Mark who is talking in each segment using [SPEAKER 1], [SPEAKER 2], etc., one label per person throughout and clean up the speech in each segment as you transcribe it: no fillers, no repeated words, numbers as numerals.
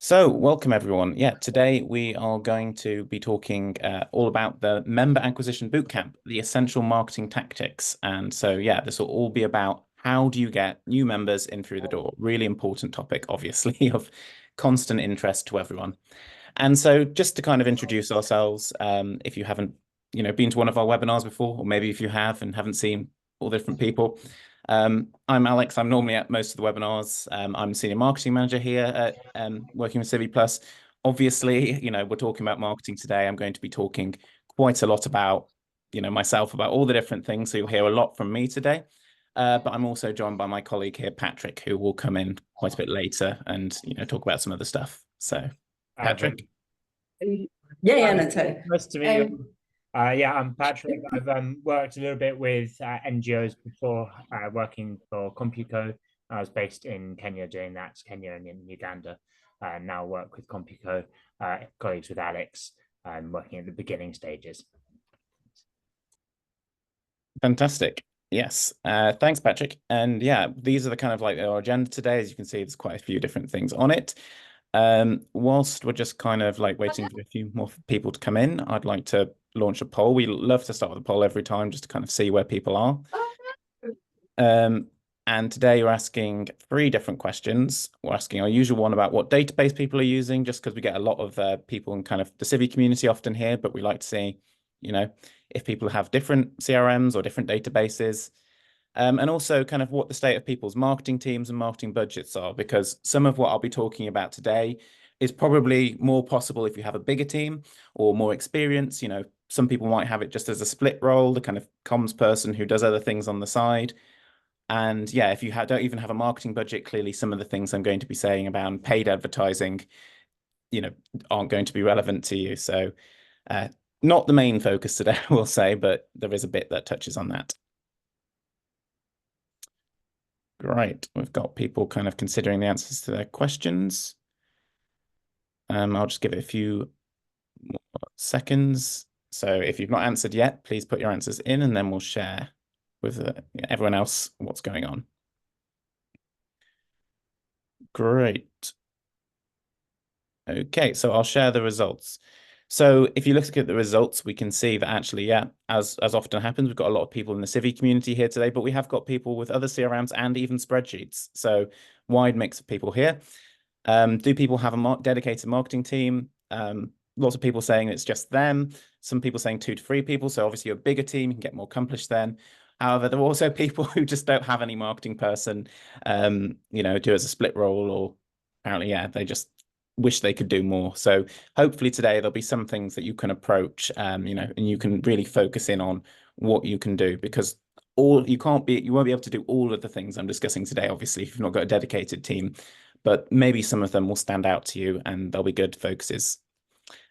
[SPEAKER 1] So, welcome everyone. Yeah, today we are going to be talking all about the member acquisition bootcamp, the essential marketing tactics. And so, yeah, this will all be about how do you get new members in through the door? Really important topic, obviously, of constant interest to everyone. And so, just to kind of introduce ourselves, if you haven't, been to one of our webinars before, or maybe if you have and haven't seen all the different people, I'm Alex. I'm normally at most of the webinars. I'm senior marketing manager here at working with CiviPlus. Obviously, we're talking about marketing today. I'm going to be talking quite a lot about, myself, about all the different things. So you'll hear a lot from me today. But I'm also joined by my colleague here, Patrick, who will come in quite a bit later and, talk about some other stuff. So, Patrick.
[SPEAKER 2] Yeah, no, totally.
[SPEAKER 3] Nice to meet
[SPEAKER 2] Um,
[SPEAKER 3] you. Yeah, I'm Patrick. I've worked a little bit with NGOs before, working for CompuCo. I was based in Kenya doing that, Kenya and in Uganda. Now work with CompuCo, colleagues with Alex, working at the beginning stages.
[SPEAKER 1] Fantastic. Yes. Thanks, Patrick. And yeah, these are the kind of like our agenda today. As you can see, there's quite a few different things on it. Whilst we're just kind of like waiting for a few more people to come in, I'd like to launch a poll. We love to start with a poll every time just to kind of see where people are. And today we're asking three different questions. We're asking our usual one about what database people are using, just because we get a lot of people in kind of the Civi community often here, but we like to see, if people have different CRMs or different databases. And also kind of what the state of people's marketing teams and marketing budgets are, because some of what I'll be talking about today is probably more possible if you have a bigger team or more experience. Some people might have it just as a split role, the kind of comms person who does other things on the side. And yeah, if you don't even have a marketing budget, clearly some of the things I'm going to be saying about paid advertising, aren't going to be relevant to you. So not the main focus today, I will say, but there is a bit that touches on that. Great. We've got people kind of considering the answers to their questions. I'll just give it a few more seconds. So if you've not answered yet, please put your answers in and then we'll share with everyone else what's going on. Great. Okay, so I'll share the results. So if you look at the results, we can see that actually, yeah, as often happens, we've got a lot of people in the Civi community here today, but we have got people with other CRMs and even spreadsheets. So wide mix of people here. Do people have a dedicated marketing team? Lots of people saying it's just them. Some people saying 2 to 3 people. So obviously a bigger team, you can get more accomplished then. However, there are also people who just don't have any marketing person, do as a split role, or apparently, yeah, they just wish they could do more. So hopefully today there'll be some things that you can approach, and you can really focus in on what you can do, because you won't be able to do all of the things I'm discussing today, obviously, if you've not got a dedicated team, but maybe some of them will stand out to you and they'll be good focuses.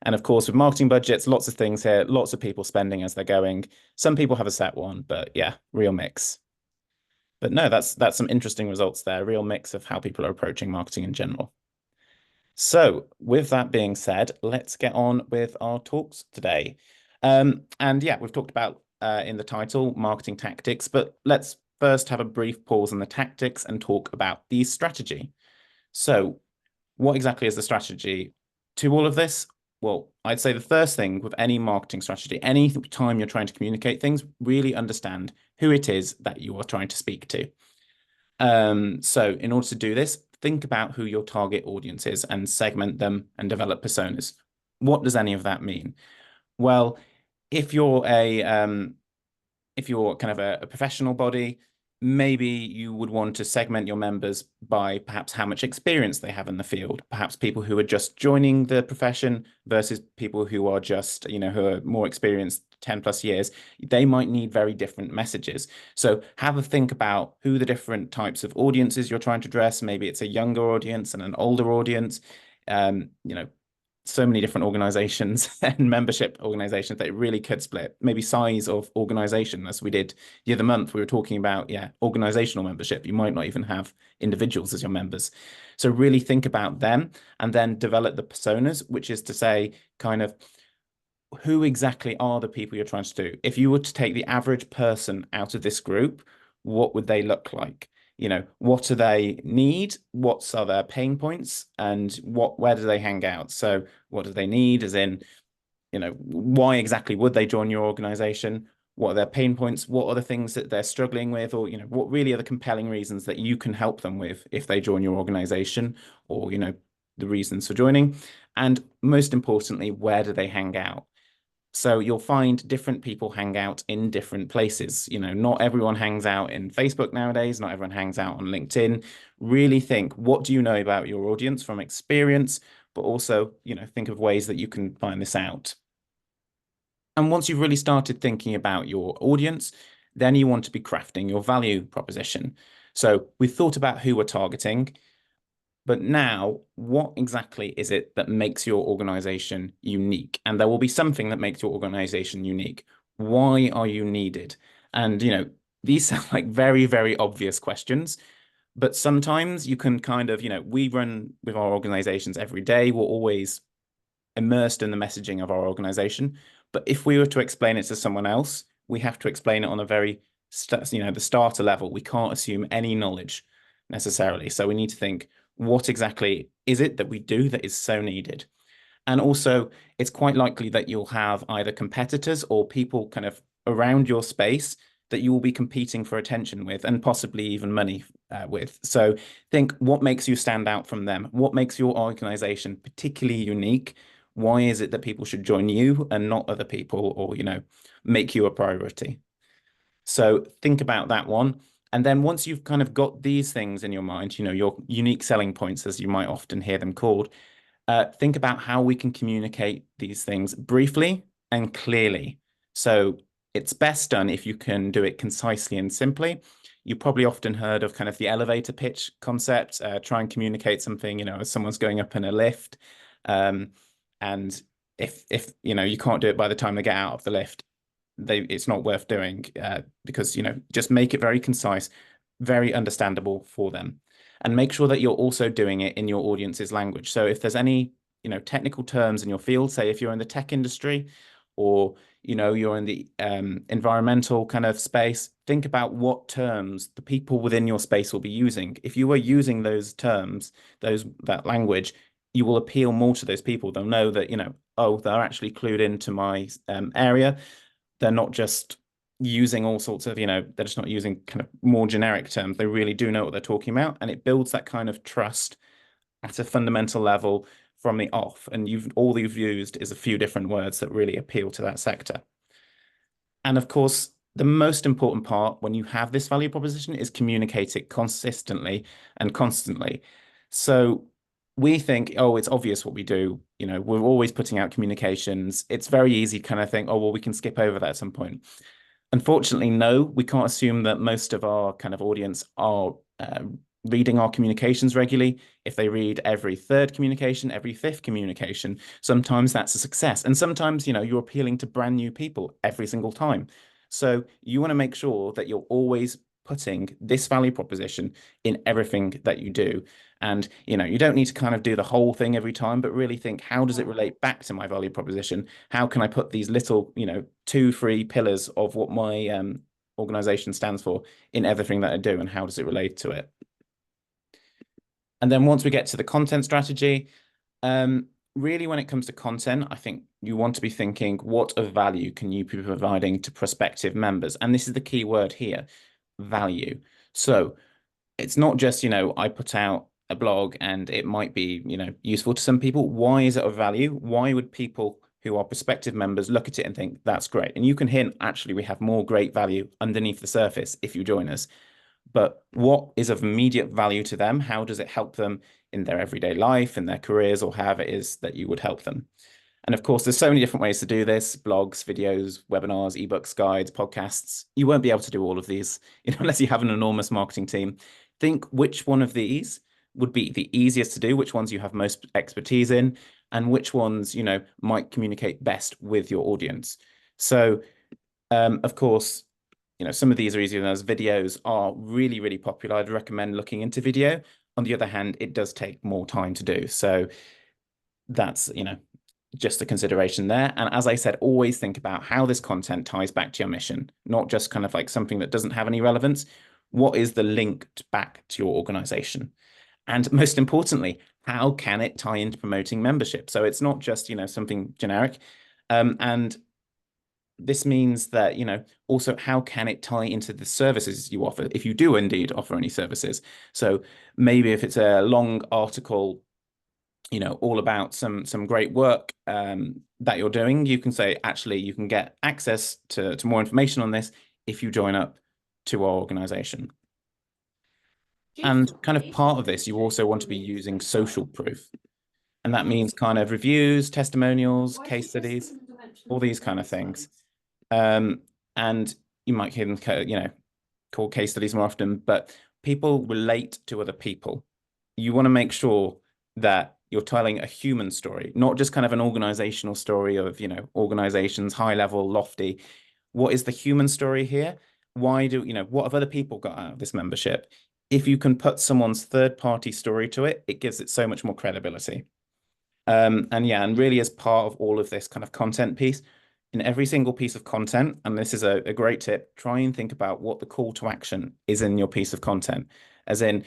[SPEAKER 1] And of course, with marketing budgets, lots of things here, lots of people spending as they're going. Some people have a set one, but yeah, real mix. But no, that's some interesting results there, real mix of how people are approaching marketing in general. So with that being said, let's get on with our talks today. And yeah, we've talked about in the title, marketing tactics, but let's first have a brief pause on the tactics and talk about the strategy. So what exactly is the strategy to all of this? Well, I'd say the first thing with any marketing strategy, any time you're trying to communicate things, really understand who it is that you are trying to speak to. So in order to do this, think about who your target audience is and segment them and develop personas. What does any of that mean? Well, if you're kind of a professional body, maybe you would want to segment your members by perhaps how much experience they have in the field, perhaps people who are just joining the profession versus people who are just, who are more experienced 10 plus years. They might need very different messages. So have a think about who the different types of audiences you're trying to address. Maybe it's a younger audience and an older audience. So many different organizations and membership organizations that it really could split. Maybe size of organization, as we did the other month, we were talking about, yeah, organizational membership. You might not even have individuals as your members. So really think about them and then develop the personas, which is to say kind of who exactly are the people you're trying to do. If you were to take the average person out of this group, what would they look like? what do they need? What are their pain points? And where do they hang out? So what do they need, as in, why exactly would they join your organization? What are their pain points? What are the things that they're struggling with? Or, what really are the compelling reasons that you can help them with if they join your organization, or, the reasons for joining? And most importantly, where do they hang out? So you'll find different people hang out in different places. Not everyone hangs out in Facebook nowadays. Not everyone hangs out on LinkedIn. Really think, what do you know about your audience from experience? But also, think of ways that you can find this out. And once you've really started thinking about your audience, then you want to be crafting your value proposition. So we've thought about who we're targeting. But now, what exactly is it that makes your organization unique? And there will be something that makes your organization unique. Why are you needed? And, these sound like very, very obvious questions, but sometimes you can kind of, we run with our organizations every day. We're always immersed in the messaging of our organization. But if we were to explain it to someone else, we have to explain it on a very, the starter level. We can't assume any knowledge necessarily. So we need to think, what exactly is it that we do that is so needed? And also, it's quite likely that you'll have either competitors or people kind of around your space that you will be competing for attention with, and possibly even money with. So think, what makes you stand out from them? What makes your organization particularly unique? Why is it that people should join you and not other people, or, make you a priority? So think about that one. And then once you've kind of got these things in your mind, your unique selling points, as you might often hear them called, think about how we can communicate these things briefly and clearly. So it's best done if you can do it concisely and simply. You probably often heard of kind of the elevator pitch concept. Try and communicate something, as someone's going up in a lift. And if you can't do it by the time they get out of the lift, it's not worth doing, because just make it very concise, very understandable for them, and make sure that you're also doing it in your audience's language. So if there's any technical terms in your field, say if you're in the tech industry, or you're in the environmental kind of space, think about what terms the people within your space will be using. If you were using those terms, that language, you will appeal more to those people. They'll know that oh, they're actually clued into my area. They're not just using all sorts of, they're just not using kind of more generic terms. They really do know what they're talking about. And it builds that kind of trust at a fundamental level from the off. And all you've used is a few different words that really appeal to that sector. And of course, the most important part when you have this value proposition is communicate it consistently and constantly. So we think, oh, it's obvious what we do. We're always putting out communications. It's very easy to kind of think, oh, well, we can skip over that at some point. Unfortunately, no, we can't assume that most of our kind of audience are reading our communications regularly. If they read every third communication, every fifth communication, sometimes that's a success. And sometimes, you're appealing to brand new people every single time. So you want to make sure that you're always putting this value proposition in everything that you do. And, you don't need to kind of do the whole thing every time, but really think, how does it relate back to my value proposition? How can I put these little, 2-3 pillars of what my organization stands for in everything that I do, and how does it relate to it? And then once we get to the content strategy, really when it comes to content, I think you want to be thinking, what of value can you be providing to prospective members? And this is the key word here, value. So it's not just, I put out a blog and it might be, useful to some people. Why is it of value? Why would people who are prospective members look at it and think that's great? And you can hint, actually, we have more great value underneath the surface if you join us. But what is of immediate value to them? How does it help them in their everyday life, in their careers, or however it is that you would help them? And of course, there's so many different ways to do this: blogs, videos, webinars, ebooks, guides, podcasts. You won't be able to do all of these, unless you have an enormous marketing team. Think which one of these would be the easiest to do, which ones you have most expertise in, and which ones, might communicate best with your audience. So, of course, some of these are easier than others. Videos are really, really popular. I'd recommend looking into video. On the other hand, it does take more time to do. So that's, just a consideration there. And as I said, always think about how this content ties back to your mission, not just kind of like something that doesn't have any relevance. what is the link back to your organization? And most importantly, how can it tie into promoting membership? So it's not just, something generic. And this means that, also how can it tie into the services you offer, if you do indeed offer any services? So maybe if it's a long article, all about some great work that you're doing, you can say, actually, you can get access to more information on this if you join up to our organization. And kind of part of this, you also want to be using social proof. And that means kind of reviews, testimonials, case studies, all these kind of things. And you might hear them, called case studies more often, but people relate to other people. You want to make sure that you're telling a human story, not just kind of an organizational story of, organizations, high level, lofty. What is the human story here? What have other people got out of this membership? If you can put someone's third party story to it, it gives it so much more credibility. And really as part of all of this kind of content piece, in every single piece of content, and this is a great tip, try and think about what the call to action is in your piece of content. As in,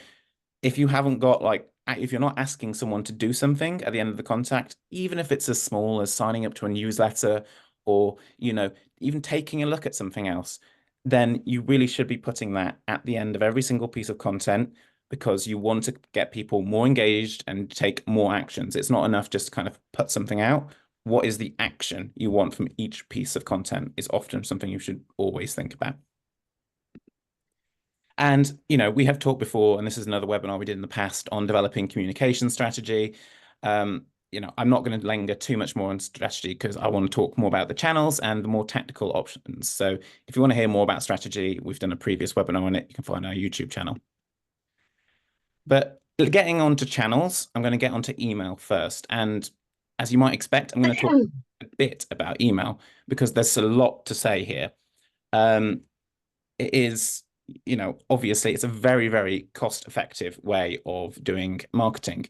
[SPEAKER 1] if you haven't got if you're not asking someone to do something at the end of the contact, even if it's as small as signing up to a newsletter or, even taking a look at something else, then you really should be putting that at the end of every single piece of content because you want to get people more engaged and take more actions. It's not enough just to kind of put something out. What is the action you want from each piece of content is often something you should always think about. And, we have talked before, and this is another webinar we did in the past on developing communication strategy. I'm not going to linger too much more on strategy because I want to talk more about the channels and the more technical options. So if you want to hear more about strategy, we've done a previous webinar on it. You can find our YouTube channel. But getting on to channels, I'm going to get onto email first. And as you might expect, I'm going to talk a bit about email because there's a lot to say here. It is, obviously it's a very, very cost-effective way of doing marketing.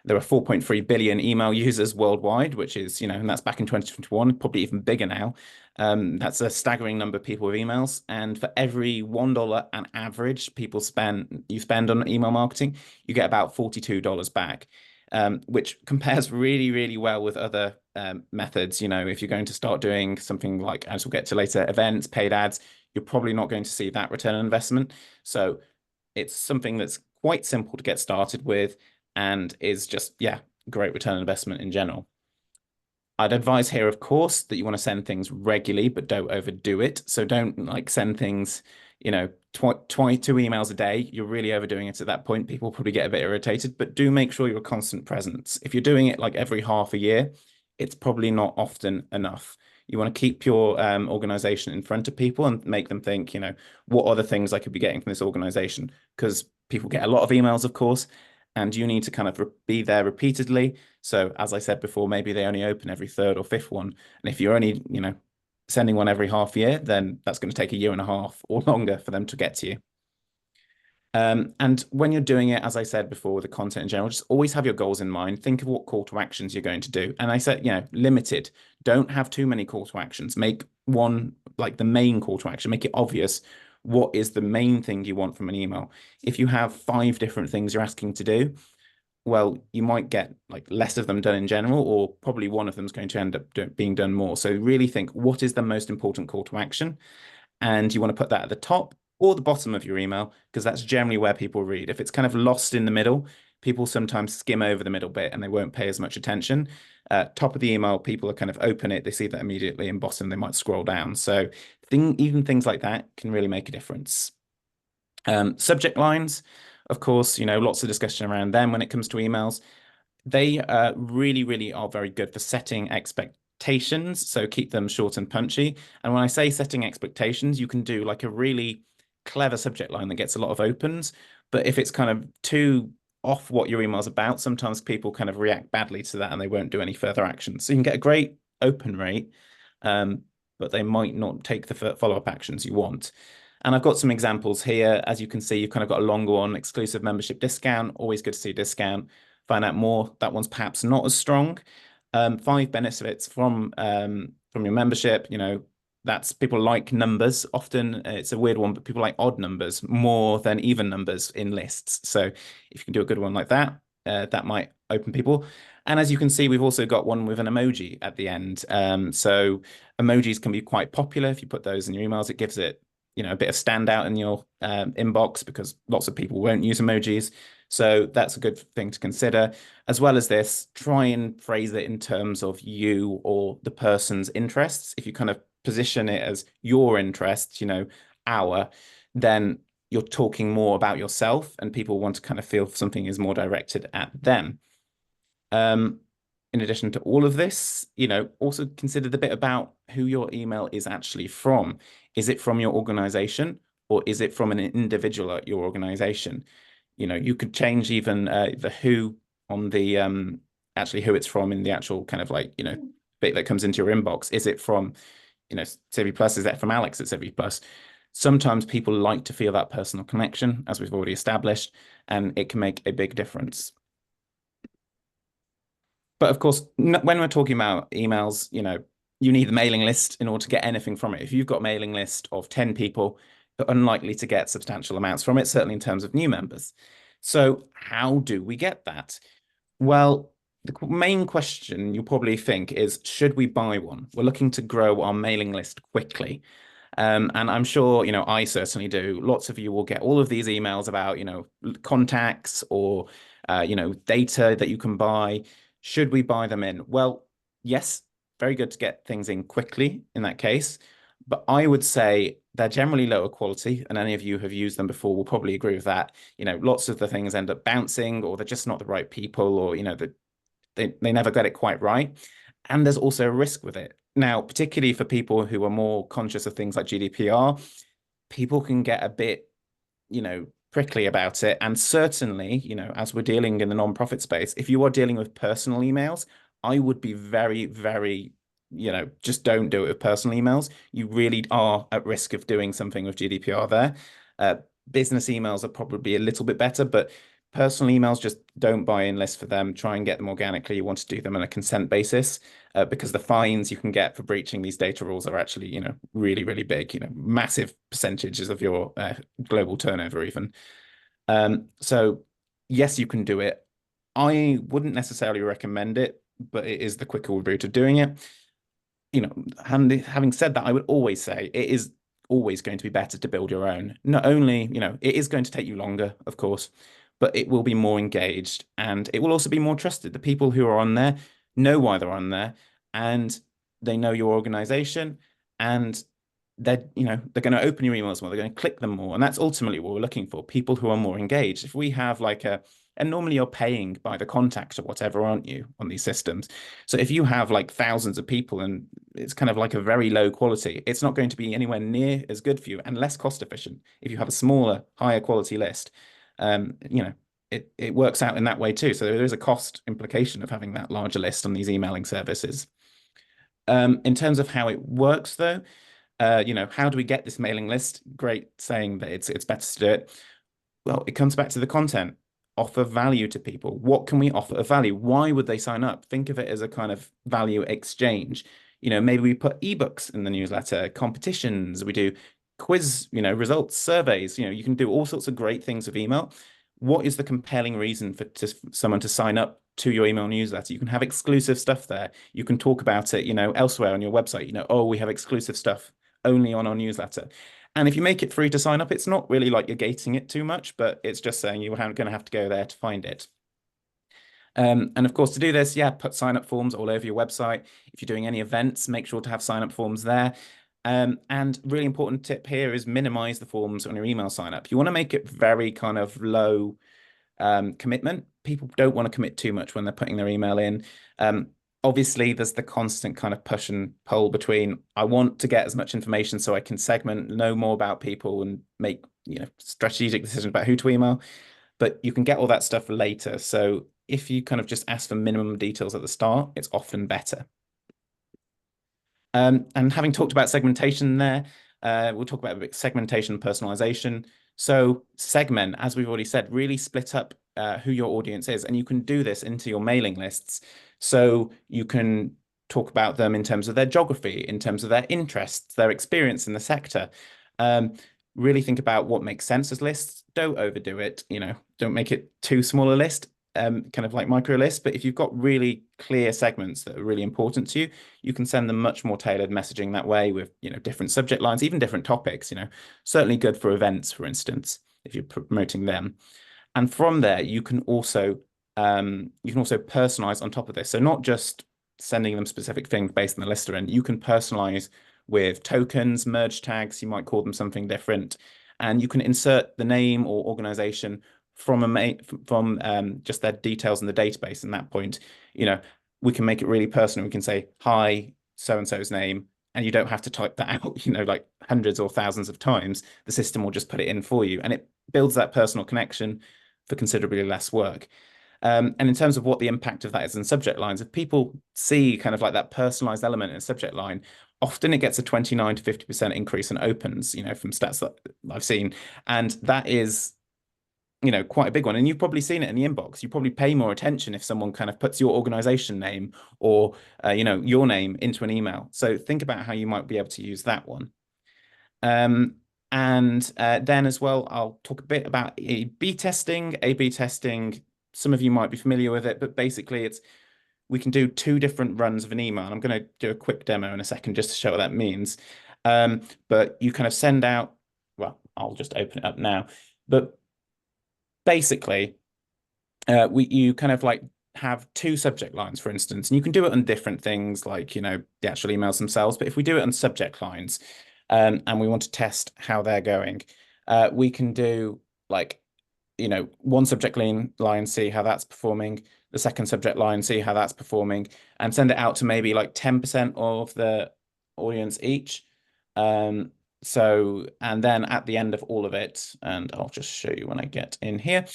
[SPEAKER 1] There are 4.3 billion email users worldwide, which is, and that's back in 2021, probably even bigger now. That's a staggering number of people with emails. And for every $1 on average you spend on email marketing, you get about $42 back, which compares really, really well with other methods. If you're going to start doing something like, as we'll get to later, events, paid ads, you're probably not going to see that return on investment. So it's something that's quite simple to get started with and is just, great return on investment in general. I'd advise here, of course, that you want to send things regularly, but don't overdo it. So don't send things, 2 emails a day. You're really overdoing it at that point. People probably get a bit irritated, but do make sure you're a constant presence. If you're doing it every half a year, it's probably not often enough. You want to keep your organization in front of people and make them think, what are the things I could be getting from this organization? Because people get a lot of emails, of course, and you need to kind of be there repeatedly. So as I said before, maybe they only open every third or fifth one. And if you're only, sending one every half year, then that's going to take a year and a half or longer for them to get to you. And when you're doing it, as I said before, with the content in general, just always have your goals in mind. Think of what call to actions you're going to do. And I said, limited. Don't have too many call to actions. Make one the main call to action. Make it obvious what is the main thing you want from an email. If you have 5 different things you're asking to do, well, you might get less of them done in general, or probably one of them is going to end up being done more. So really think, what is the most important call to action? And you want to put that at the top or the bottom of your email, because that's generally where people read. If it's kind of lost in the middle, people sometimes skim over the middle bit and they won't pay as much attention. Top of the email, people are kind of open it, they see that immediately, and bottom, they might scroll down. So even things like that can really make a difference. Subject lines, of course, lots of discussion around them when it comes to emails. They really, really are very good for setting expectations. So keep them short and punchy. And when I say setting expectations, you can do a really clever subject line that gets a lot of opens. But if it's kind of too off what your email's about, sometimes people kind of react badly to that and they won't do any further action. So you can get a great open rate, but they might not take the follow-up actions you want. And I've got some examples here. As you can see, you've kind of got a longer one, exclusive membership discount, always good to see a discount. Find out more. That one's perhaps not as strong. 5 benefits from your membership, That's people like numbers. Often it's a weird one, but people like odd numbers more than even numbers in lists. So if you can do a good one like that, that might open people. And as you can see, we've also got one with an emoji at the end. So emojis can be quite popular. If you put those in your emails, it gives it, a bit of standout in your inbox, because lots of people won't use emojis. So that's a good thing to consider. As well as this, try and phrase it in terms of you or the person's interests. If you kind of position it as your interests, our, then you're talking more about yourself, and people want to kind of feel something is more directed at them. In addition to all of this, also consider the bit about who your email is actually from. Is it from your organization, or is it from an individual at your organization? You could change even the who on the actually who it's from in the actual kind of bit that comes into your inbox. Is it from, CiviPlus? Is that from Alex at CiviPlus? Sometimes people like to feel that personal connection, as we've already established, and it can make a big difference. But of course, when we're talking about emails, you need the mailing list in order to get anything from it. If you've got a mailing list of 10 people, you're unlikely to get substantial amounts from it, certainly in terms of new members. So how do we get that? Well, the main question you'll probably think is, should we buy one? We're looking to grow our mailing list quickly. And I'm sure, I certainly do. Lots of you will get all of these emails about, contacts or, data that you can buy. Should we buy them in? Well, yes, very good to get things in quickly in that case. But I would say they're generally lower quality, and any of you who have used them before will probably agree with that. Lots of the things end up bouncing, or they're just not the right people, or, they never get it quite right. And there's also a risk with it. Now, particularly for people who are more conscious of things like GDPR, people can get a bit, prickly about it. And certainly, as we're dealing in the nonprofit space, if you are dealing with personal emails, I would be very, very, just don't do it with personal emails. You really are at risk of doing something with GDPR there. Business emails are probably a little bit better, but personal emails, just don't buy in lists for them. Try and get them organically. You want to do them on a consent basis, because the fines you can get for breaching these data rules are actually, really, really big, massive percentages of your global turnover even. So yes, you can do it. I wouldn't necessarily recommend it, but it is the quicker route of doing it. Having said that, I would always say it is always going to be better to build your own. Not only, it is going to take you longer, of course, but it will be more engaged, and it will also be more trusted. The people who are on there know why they're on there, and they know your organization, and they're going to open your emails more, they're going to click them more, and that's ultimately what we're looking for, people who are more engaged. If we have and normally you're paying by the contact or whatever, aren't you, on these systems? So if you have thousands of people and it's kind of a very low quality, it's not going to be anywhere near as good for you and less cost efficient if you have a smaller, higher quality list. It works out in that way too. So there is a cost implication of having that larger list on these emailing services. In terms of how it works, though, how do we get this mailing list? Great saying that it's better to do it. Well, it comes back to the content. Offer value to people. What can we offer of value? Why would they sign up? Think of it as a kind of value exchange. Maybe we put ebooks in the newsletter, competitions, we do quiz, results, surveys. You can do all sorts of great things with email. What is the compelling reason for someone to sign up to your email newsletter? You can have exclusive stuff there. You can talk about it, elsewhere on your website. Oh, we have exclusive stuff only on our newsletter. And if you make it free to sign up, it's not really like you're gating it too much, but it's just saying you're going to have to go there to find it. And of course, to do this, put sign-up forms all over your website. If you're doing any events, make sure to have sign-up forms there. And really important tip here is minimize the forms on your email sign-up. You want to make it very kind of low commitment. People don't want to commit too much when they're putting their email in. Obviously, there's the constant kind of push and pull between, I want to get as much information so I can segment, know more about people and make, strategic decisions about who to email. But you can get all that stuff later. So if you kind of just ask for minimum details at the start, it's often better. And having talked about segmentation there, we'll talk about segmentation and personalization. So segment, as we've already said, really split up who your audience is. And you can do this into your mailing lists. So you can talk about them in terms of their geography, in terms of their interests, their experience in the sector. Really think about what makes sense as lists. Don't overdo it, don't make it too small a list, kind of like micro lists. But if you've got really clear segments that are really important to you, you can send them much more tailored messaging that way with, different subject lines, even different topics, certainly good for events, for instance, if you're promoting them. And from there, you can also personalize on top of this. So not just sending them specific things based on the list they're in, you can personalize with tokens, merge tags, you might call them something different, and you can insert the name or organization from just their details in the database. And that point, we can make it really personal. We can say, hi, so-and-so's name, and you don't have to type that out, like hundreds or thousands of times. The system will just put it in for you, and it builds that personal connection for considerably less work. And in terms of what the impact of that is in subject lines, if people see kind of like that personalized element in a subject line, often it gets a 29 to 50% increase in opens, from stats that I've seen. And that is, quite a big one. And you've probably seen it in the inbox. You probably pay more attention if someone kind of puts your organization name or, your name into an email. So think about how you might be able to use that one. And then as well, I'll talk a bit about A/B testing. A/B testing, some of you might be familiar with it, but basically we can do 2 different runs of an email. And I'm going to do a quick demo in a second just to show what that means. But you kind of send out, well, I'll just open it up now. But basically, you kind of like have 2 subject lines, for instance, and you can do it on different things like, the actual emails themselves. But if we do it on subject lines, and we want to test how they're going, we can do like, one subject line, see how that's performing, the second subject line, see how that's performing, and send it out to maybe like 10% of the audience each. And then at the end of all of it, and I'll just show you when I get in here,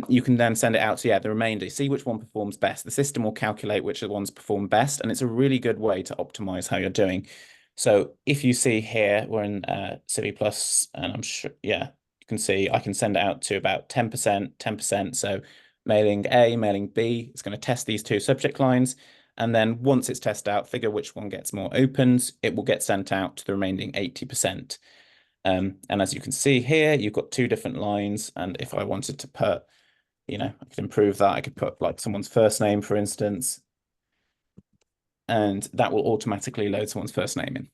[SPEAKER 1] you can then send it out to, the remainder, see which one performs best. The system will calculate which ones perform best, and it's a really good way to optimize how you're doing. So if you see here, we're in CiviPlus, and I'm sure, you can see I can send it out to about 10%, 10%. So mailing A, mailing B, it's going to test these 2 subject lines. And then once it's tested out, figure which one gets more opens, it will get sent out to the remaining 80%. And as you can see here, you've got 2 different lines. And if I wanted to put, I could improve that. I could put like someone's first name, for instance, and that will automatically load someone's first name in.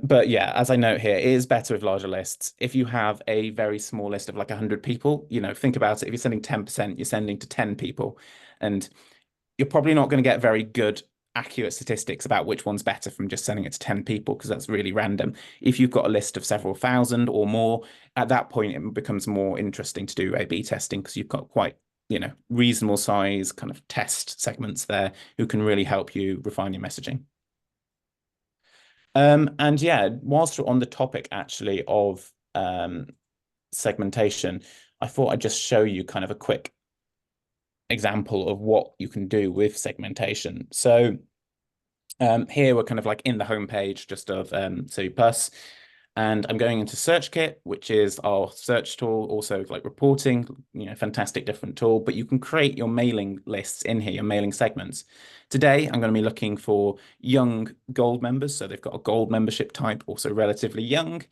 [SPEAKER 1] But yeah, as I note here, it is better with larger lists. If you have a very small list of like 100 people, think about it. If you're sending 10%, you're sending to 10 people, and you're probably not going to get very good, accurate statistics about which one's better from just sending it to 10 people, because that's really random. If you've got a list of several thousand or more, at that point, it becomes more interesting to do A/B testing, because you've got quite, reasonable size kind of test segments there who can really help you refine your messaging. And yeah, whilst we're on the topic actually of segmentation, I thought I'd just show you kind of a quick example of what you can do with segmentation. So here we're kind of like in the homepage just of CiviPlus, and I'm going into SearchKit, which is our search tool, also like reporting, fantastic different tool, but you can create your mailing lists in here, your mailing segments. Today, I'm going to be looking for young gold members. So they've got a gold membership type, also relatively young.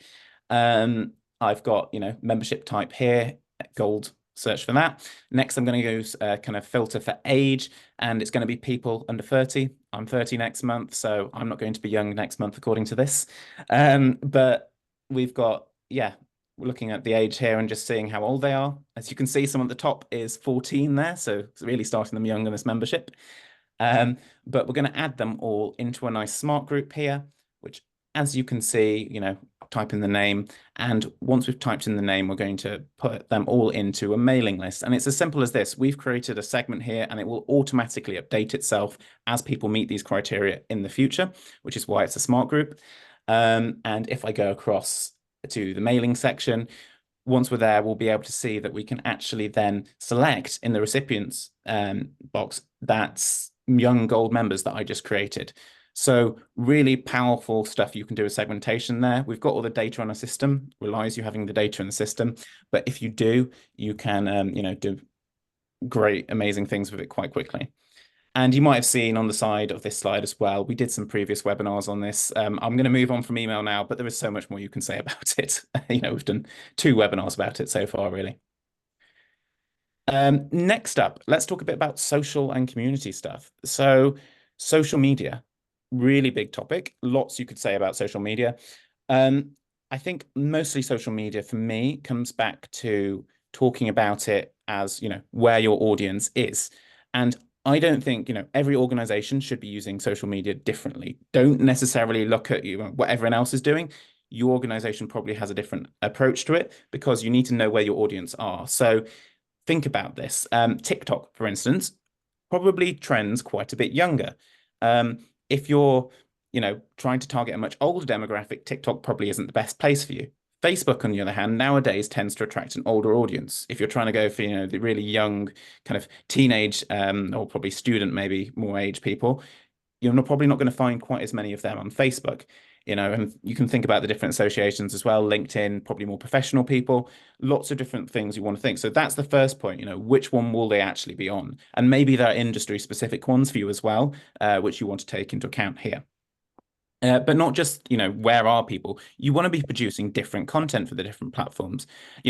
[SPEAKER 1] I've got, membership type here, gold, search for that. Next, I'm going to go kind of filter for age, and it's going to be people under 30. I'm 30 next month, so I'm not going to be young next month according to this. But we've got, we're looking at the age here and just seeing how old they are. As you can see, someone at the top is 14 there, so it's really starting them young in this membership. But we're going to add them all into a nice smart group here, which, as you can see, type in the name. And once we've typed in the name, we're going to put them all into a mailing list. And it's as simple as this. We've created a segment here, and it will automatically update itself as people meet these criteria in the future, which is why it's a smart group. And if I go across to the mailing section, once we're there, we'll be able to see that we can actually then select in the recipients box that's young gold members that I just created. So really powerful stuff you can do with segmentation there. We've got all the data on a system, relies you having the data in the system. But if you do, you can, do great, amazing things with it quite quickly. And you might have seen on the side of this slide as well, we did some previous webinars on this. I'm going to move on from email now, but there is so much more you can say about it. We've done 2 webinars about it so far, really. Next up, let's talk a bit about social and community stuff. So social media, really big topic. Lots you could say about social media. I think mostly social media for me comes back to talking about it as, where your audience is. And I don't think, every organization should be using social media differently. Don't necessarily look at what everyone else is doing. Your organization probably has a different approach to it because you need to know where your audience are. So think about this. TikTok, for instance, probably trends quite a bit younger. If you're, trying to target a much older demographic, TikTok probably isn't the best place for you. Facebook, on the other hand, nowadays tends to attract an older audience. If you're trying to go for, the really young kind of teenage or probably student, maybe more age people, you're probably not going to find quite as many of them on Facebook. And you can think about the different associations as well. LinkedIn, probably more professional people, lots of different things you want to think. So that's the first point, which one will they actually be on? And maybe there are industry specific ones for you as well, which you want to take into account here. But not just, where are people? You want to be producing different content for the different platforms.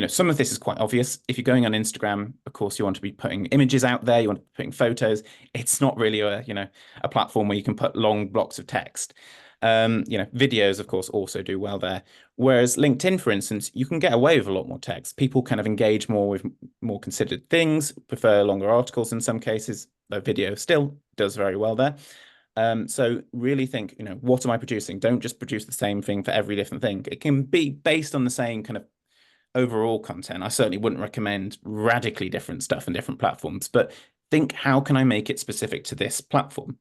[SPEAKER 1] Some of this is quite obvious. If you're going on Instagram, of course, you want to be putting images out there. You want to be putting photos. It's not really a platform where you can put long blocks of text. Videos, of course, also do well there. Whereas LinkedIn, for instance, you can get away with a lot more text. People kind of engage more with more considered things, prefer longer articles in some cases, though video still does very well there. So really think, what am I producing? Don't just produce the same thing for every different thing. It can be based on the same kind of overall content. I certainly wouldn't recommend radically different stuff in different platforms, but think, how can I make it specific to this platform?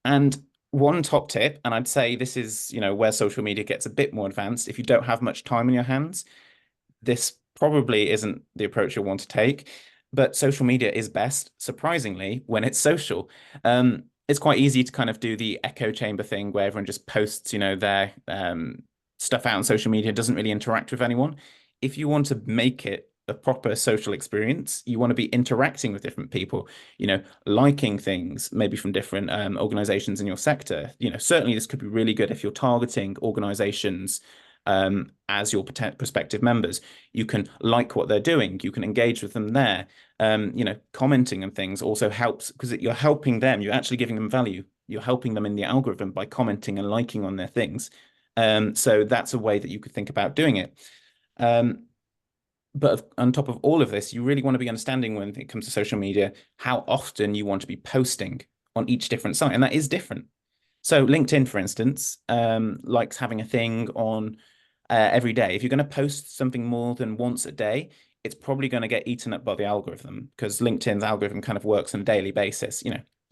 [SPEAKER 1] And one top tip, and I'd say this is, where social media gets a bit more advanced. If you don't have much time in your hands, this probably isn't the approach you'll want to take, but social media is best, surprisingly, when it's social. It's quite easy to kind of do the echo chamber thing where everyone just posts, their stuff out on social media, doesn't really interact with anyone. If you want to make it a proper social experience, you want to be interacting with different people, liking things maybe from different organizations in your sector. Certainly this could be really good if you're targeting organizations as your prospective members. You can like what they're doing, you can engage with them there. Commenting and things also helps because you're helping them, you're actually giving them value, you're helping them in the algorithm by commenting and liking on their things. So that's a way that you could think about doing it. But on top of all of this, you really want to be understanding when it comes to social media, how often you want to be posting on each different site, and that is different. So LinkedIn, for instance, likes having a thing on every day. If you're going to post something more than once a day, it's probably going to get eaten up by the algorithm because LinkedIn's algorithm kind of works on a daily basis.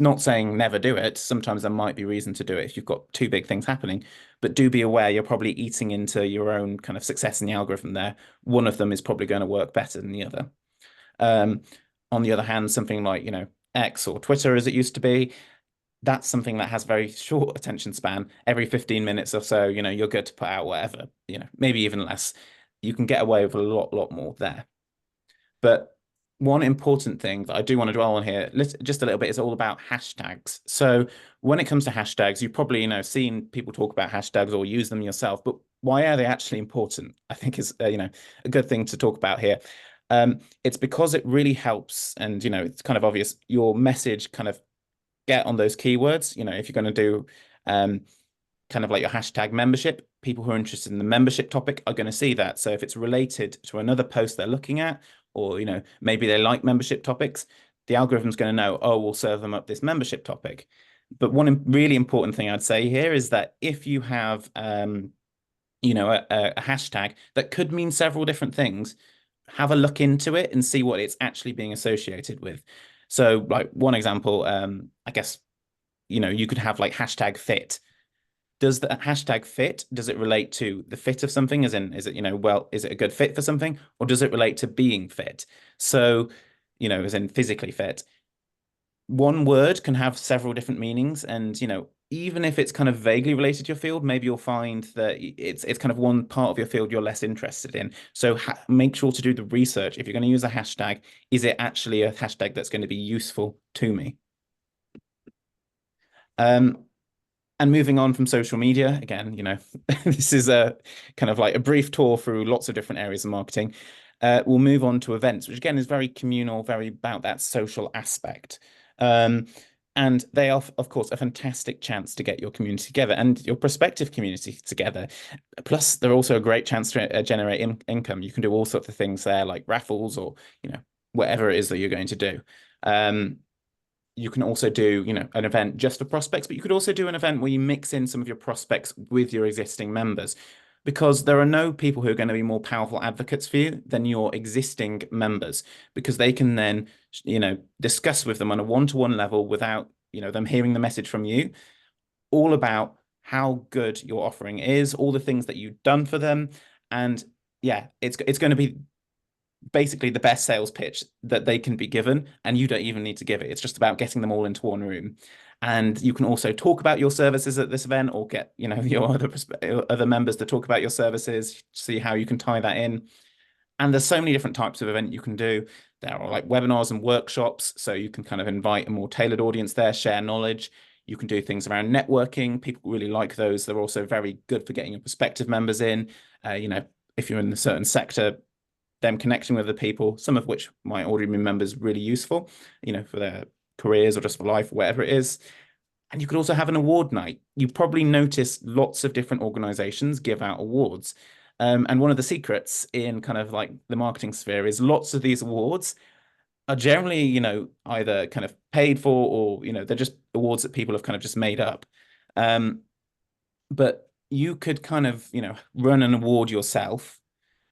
[SPEAKER 1] Not saying never do it. Sometimes there might be reason to do it if you've got 2 big things happening, but do be aware you're probably eating into your own kind of success in the algorithm there. One of them is probably going to work better than the other. On the other hand, something like, X or Twitter as it used to be, that's something that has very short attention span. Every 15 minutes or so, you're good to put out whatever, maybe even less. You can get away with a lot more there. But one important thing that I do want to dwell on here, just a little bit, is all about hashtags. So when it comes to hashtags, you've probably, seen people talk about hashtags or use them yourself, but why are they actually important? I think is, a good thing to talk about here. It's because it really helps, and, it's kind of obvious, your message kind of get on those keywords. If you're going to do kind of like your hashtag membership, people who are interested in the membership topic are going to see that. So if it's related to another post they're looking at, or maybe they like membership topics, the algorithm's going to know, oh, we'll serve them up this membership topic. But one really important thing I'd say here is that if you have a hashtag that could mean several different things, have a look into it and see what it's actually being associated with. So like one example, I guess, you could have like hashtag fit. Does the hashtag fit, does it relate to the fit of something? As in, is it, is it a good fit for something? Or does it relate to being fit? So, as in physically fit. One word can have several different meanings. And, even if it's kind of vaguely related to your field, maybe you'll find that it's kind of one part of your field you're less interested in. So make sure to do the research. If you're going to use a hashtag, is it actually a hashtag that's going to be useful to me? And moving on from social media, again, this is a kind of like a brief tour through lots of different areas of marketing. We'll move on to events, which again is very communal, very about that social aspect. And they are, of course, a fantastic chance to get your community together and your prospective community together. Plus, they're also a great chance to generate income. You can do all sorts of things there, like raffles or, whatever it is that you're going to do. You can also do, an event just for prospects, but you could also do an event where you mix in some of your prospects with your existing members, because there are no people who are going to be more powerful advocates for you than your existing members, because they can then, discuss with them on a one-to-one level without, them hearing the message from you, all about how good your offering is, all the things that you've done for them. And yeah, it's going to be basically the best sales pitch that they can be given, and you don't even need to give it. It's just about getting them all into one room. And you can also talk about your services at this event, or get your other members to talk about your services, see how you can tie that in. And there's so many different types of event you can do. There are like webinars and workshops, so you can kind of invite a more tailored audience there, share knowledge. You can do things around networking. People really like those. They're also very good for getting your prospective members in. If you're in a certain sector, them connecting with other people, some of which might already be members, really useful, for their careers or just for life, whatever it is. And you could also have an award night. You probably notice lots of different organizations give out awards. And one of the secrets in kind of like the marketing sphere is lots of these awards are generally, either kind of paid for, or, they're just awards that people have kind of just made up. But you could kind of, run an award yourself,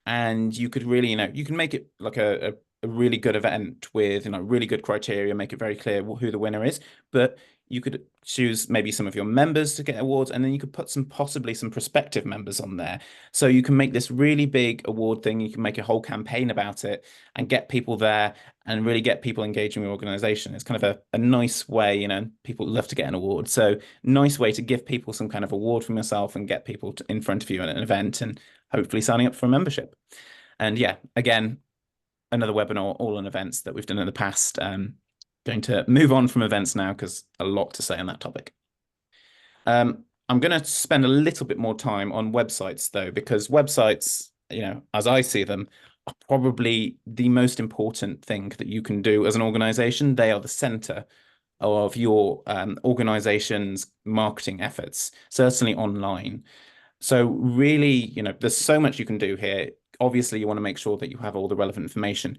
[SPEAKER 1] and you could really, you can make it like a really good event with, really good criteria, make it very clear who the winner is. But you could choose maybe some of your members to get awards, and then you could put possibly some prospective members on there. So you can make this really big award thing. You can make a whole campaign about it and get people there and really get people engaging with your organization. It's kind of a nice way, people love to get an award. So nice way to give people some kind of award from yourself and get people in front of you at an event and hopefully signing up for a membership. And yeah, again, another webinar all on events that we've done in the past. Going to move on from events now because a lot to say on that topic. I'm going to spend a little bit more time on websites though, because websites, as I see them, are probably the most important thing that you can do as an organization. They are the center of your organization's marketing efforts, certainly online. So really, there's so much you can do here. Obviously, you want to make sure that you have all the relevant information,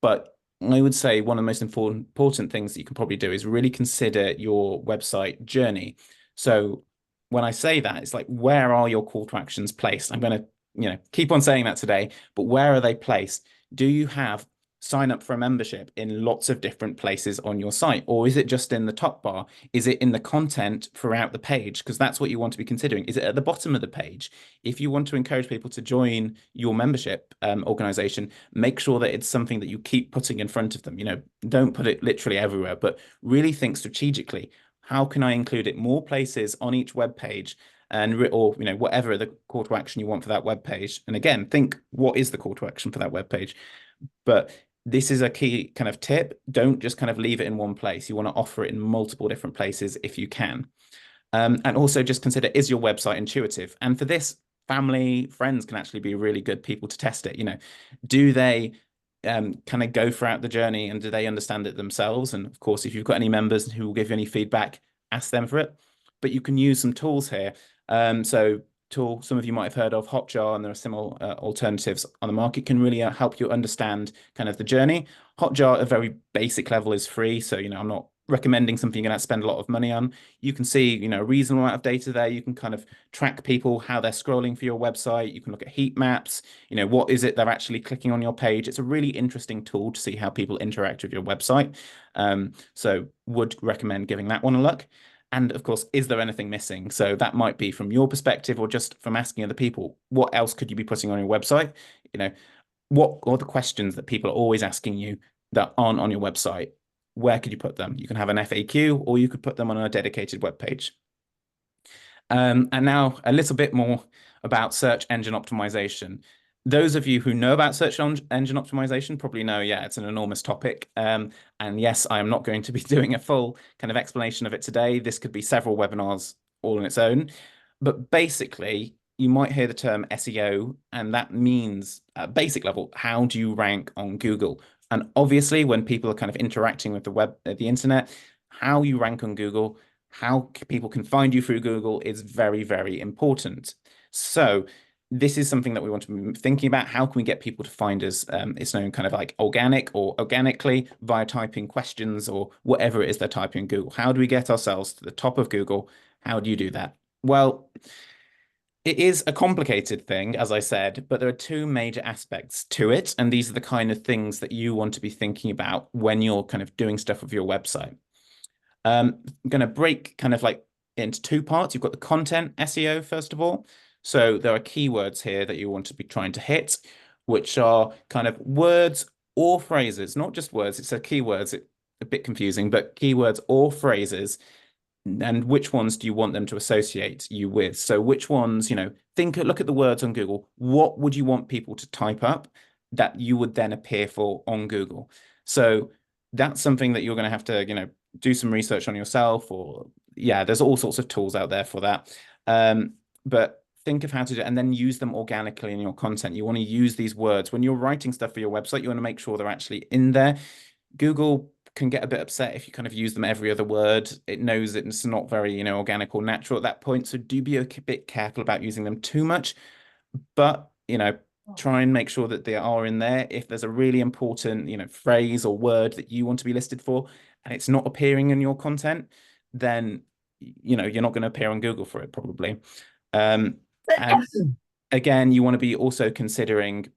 [SPEAKER 1] but I would say one of the most important things that you can probably do is really consider your website journey. So when I say that, it's like, where are your call to actions placed? I'm going to, keep on saying that today, but where are they placed? Do you have sign up for a membership in lots of different places on your site? Or is it just in the top bar? Is it in the content throughout the page? Because that's what you want to be considering. Is it at the bottom of the page? If you want to encourage people to join your membership organization, make sure that it's something that you keep putting in front of them. Don't put it literally everywhere, but really think strategically. How can I include it more places on each web page? Or whatever the call to action you want for that web page. And again, think, what is the call to action for that web page? But this is a key kind of tip. Don't just kind of leave it in one place. You want to offer it in multiple different places if you can. And also just consider, is your website intuitive? And for this, family, friends can actually be really good people to test it. Do they kind of go throughout the journey, and do they understand it themselves? And of course, if you've got any members who will give you any feedback, ask them for it. But you can use some tools here. Some of you might have heard of Hotjar, and there are similar alternatives on the market, can really help you understand kind of the journey. Hotjar at a very basic level is free, so I'm not recommending something you're going to spend a lot of money on. You can see a reasonable amount of data there. You can kind of track people, how they're scrolling for your website. You can look at heat maps, what is it they're actually clicking on your page. It's a really interesting tool to see how people interact with your website. So would recommend giving that one a look. And of course, is there anything missing? So that might be from your perspective, or just from asking other people, what else could you be putting on your website? What are the questions that people are always asking you that aren't on your website? Where could you put them? You can have an FAQ, or you could put them on a dedicated web page. And now a little bit more about search engine optimization. Those of you who know about search engine optimization probably know, yeah, it's an enormous topic. And yes, I am not going to be doing a full kind of explanation of it today. This could be several webinars all on its own. But basically, you might hear the term SEO, and that means at basic level, how do you rank on Google? And obviously, when people are kind of interacting with the web, the internet, how you rank on Google, how people can find you through Google is very, very important. So this is something that we want to be thinking about. How can we get people to find us? It's known kind of like organic or organically via typing questions or whatever it is they're typing in Google. How do we get ourselves to the top of Google? How do you do that? Well, it is a complicated thing, as I said, but there are two major aspects to it. And these are the kind of things that you want to be thinking about when you're kind of doing stuff with your website. I'm going to break kind of like into two parts. You've got the content SEO, first of all. So there are keywords here that you want to be trying to hit, which are kind of words or phrases, not just words. It's a keywords, it's a bit confusing, but keywords or phrases. And which ones do you want them to associate you with? So which ones, look at the words on Google. What would you want people to type up that you would then appear for on Google? So that's something that you're going to have to, do some research on yourself, or yeah, there's all sorts of tools out there for that. But think of how to do it and then use them organically in your content. You want to use these words when you're writing stuff for your website. You want to make sure they're actually in there. Google can get a bit upset if you kind of use them every other word. It knows it's not very, organic or natural at that point. So do be a bit careful about using them too much. But, try and make sure that they are in there. If there's a really important, phrase or word that you want to be listed for, and it's not appearing in your content, then, you're not going to appear on Google for it probably. And again, you want to be also considering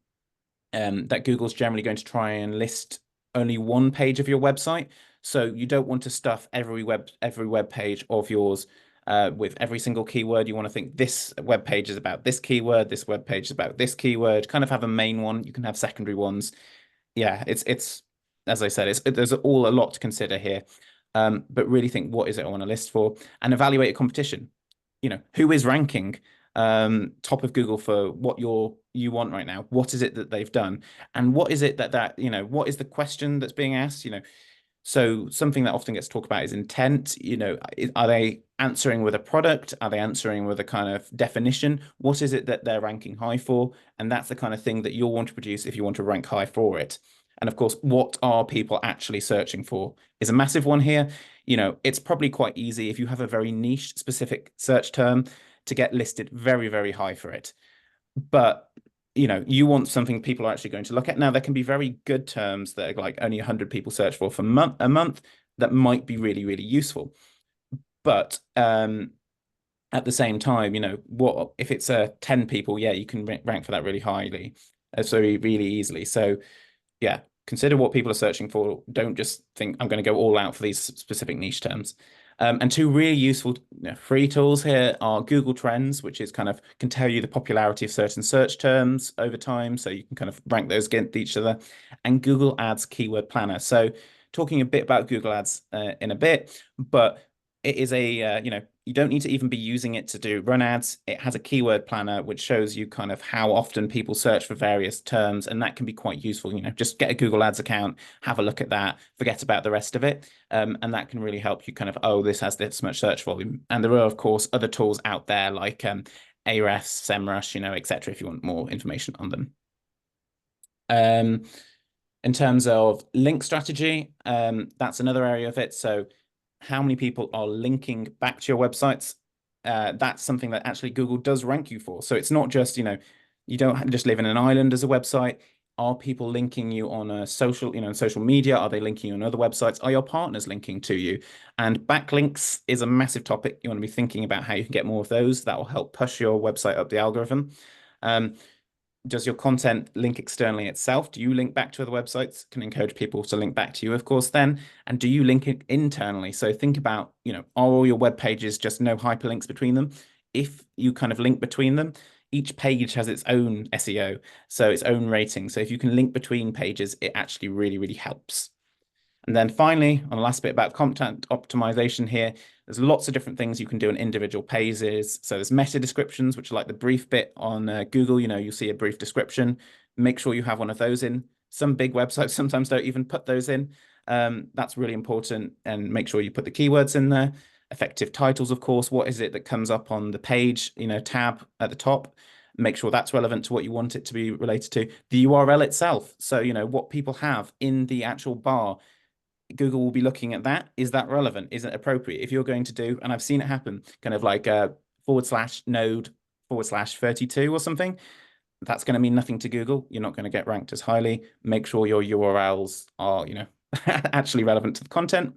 [SPEAKER 1] that Google's generally going to try and list only one page of your website. So you don't want to stuff every web page of yours with every single keyword. You want to think this web page is about this keyword, this web page is about this keyword, kind of have a main one. You can have secondary ones. Yeah, it's as I said, there's all a lot to consider here. But really think, what is it I want to list for, and evaluate a competition. Who is ranking top of Google for what you want right now? What is it that they've done? And what is it that what is the question that's being asked? So something that often gets talked about is intent. Are they answering with a product? Are they answering with a kind of definition? What is it that they're ranking high for? And that's the kind of thing that you'll want to produce if you want to rank high for it. And of course, what are people actually searching for is a massive one here. It's probably quite easy if you have a very niche specific search term to get listed very, very high for it. But you want something people are actually going to look at. Now, there can be very good terms that are like only 100 people search for a month that might be really, really useful. But at the same time, what if it's 10 people? Yeah, you can rank for that really highly, so really easily. So yeah, consider what people are searching for. Don't just think I'm going to go all out for these specific niche terms. And two really useful free tools here are Google Trends, which is kind of can tell you the popularity of certain search terms over time. So you can kind of rank those against each other, and Google Ads Keyword Planner. So talking a bit about Google Ads in a bit, but it is a, you don't need to even be using it to do run ads. It has a keyword planner, which shows you kind of how often people search for various terms. And that can be quite useful. Just get a Google Ads account, have a look at that, forget about the rest of it. And that can really help you kind of, oh, this has this much search volume. And there are, of course, other tools out there like Ahrefs, SEMrush, et cetera, if you want more information on them. In terms of link strategy, that's another area of it. So how many people are linking back to your websites? That's something that actually Google does rank you for. So it's not just, you don't just live in an island as a website. Are people linking you on a social, social media? Are they linking you on other websites? Are your partners linking to you? And backlinks is a massive topic. You want to be thinking about how you can get more of those. That will help push your website up the algorithm. Does your content link externally itself? Do you link back to other websites? Can encourage people to link back to you, of course, then. And do you link it internally? So think about, are all your web pages just no hyperlinks between them? If you kind of link between them, each page has its own SEO, so its own rating. So if you can link between pages, it actually really, really helps. And then finally, on the last bit about content optimization here, There's lots of different things you can do in individual pages. So there's meta descriptions, which are like the brief bit on Google. You'll see a brief description. Make sure you have one of those in. Some big websites sometimes don't even put those in. That's really important, and make sure you put the keywords in there. Effective titles, of course. What is it that comes up on the page, tab at the top? Make sure that's relevant to what you want it to be related to. The URL itself. So, what people have in the actual bar, Google will be looking at that. Is that relevant? Is it appropriate? If you're going to do, and I've seen it happen, kind of like /node/32 or something, that's going to mean nothing to Google. You're not going to get ranked as highly. Make sure your URLs are, actually relevant to the content.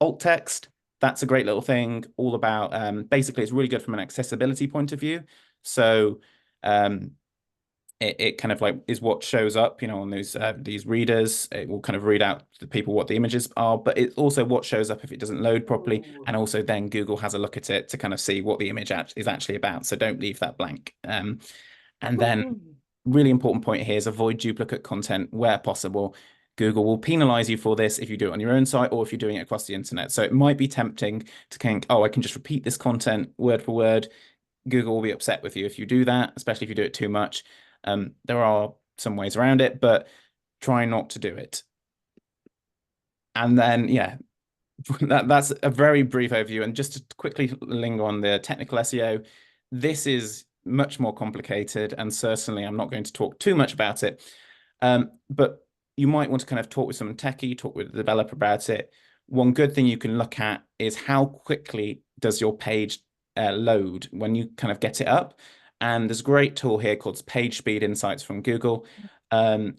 [SPEAKER 1] Alt text, that's a great little thing, all about, basically it's really good from an accessibility point of view. So it kind of like is what shows up, on these readers. It will kind of read out to the people what the images are, but it's also what shows up if it doesn't load properly. And also then Google has a look at it to kind of see what the image is actually about. So don't leave that blank. And then really important point here is avoid duplicate content where possible. Google will penalize you for this if you do it on your own site or if you're doing it across the internet. So it might be tempting to think, oh, I can just repeat this content word for word. Google will be upset with you if you do that, especially if you do it too much. There are some ways around it, but try not to do it. And then, yeah, that's a very brief overview. And just to quickly linger on the technical SEO, this is much more complicated, and certainly I'm not going to talk too much about it. But you might want to kind of talk with someone techie, talk with a developer about it. One good thing you can look at is how quickly does your page load when you kind of get it up. And there's a great tool here called Page Speed Insights from Google,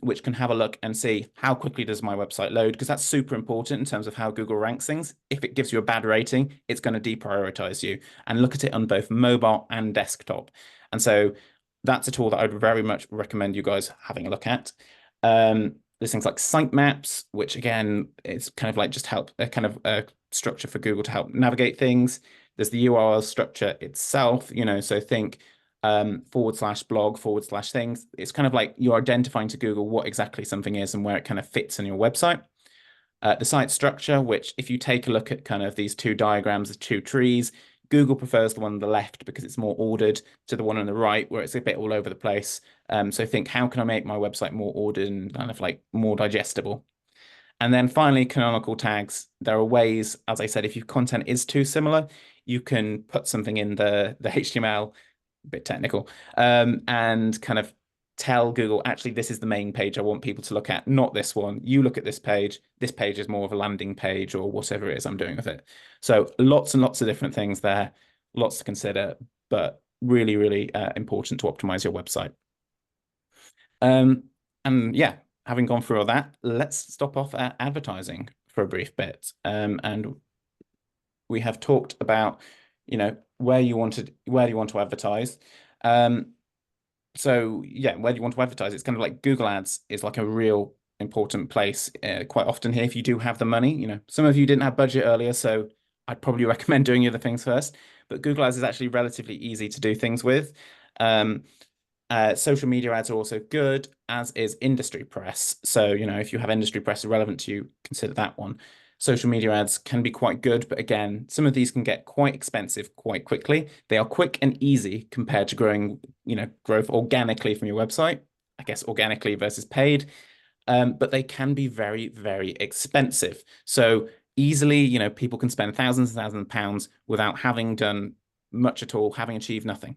[SPEAKER 1] which can have a look and see how quickly does my website load, because that's super important in terms of how Google ranks things. If it gives you a bad rating, it's going to deprioritize you, and look at it on both mobile and desktop. And so that's a tool that I would very much recommend you guys having a look at. There's things like sitemaps, which again, it's kind of like just help a kind of a structure for Google to help navigate things. There's the URL structure itself, so think /blog/things. It's kind of like you're identifying to Google what exactly something is and where it kind of fits in your website. The site structure, which if you take a look at kind of these two diagrams of two trees, Google prefers the one on the left because it's more ordered to the one on the right where it's a bit all over the place. So think, how can I make my website more ordered and kind of like more digestible? And then finally, canonical tags. There are ways, as I said, if your content is too similar, you can put something in the HTML, a bit technical, and kind of tell Google, actually, this is the main page I want people to look at, not this one. You look at this page. This page is more of a landing page or whatever it is I'm doing with it. So lots and lots of different things there, lots to consider, but really, really important to optimize your website. And yeah, having gone through all that, let's stop off at advertising for a brief bit. And we have talked about, where you want to advertise. So yeah, where do you want to advertise? It's kind of like Google Ads is like a real important place quite often here if you do have the money. Some of you didn't have budget earlier, so I'd probably recommend doing other things first. But Google Ads is actually relatively easy to do things with. Social media ads are also good, as is industry press. So, if you have industry press relevant to you, consider that one. Social media ads can be quite good, but again, some of these can get quite expensive quite quickly. They are quick and easy compared to growing, growth organically from your website. I guess organically versus paid, but they can be very, very expensive. So easily, people can spend thousands and thousands of pounds without having done much at all, having achieved nothing.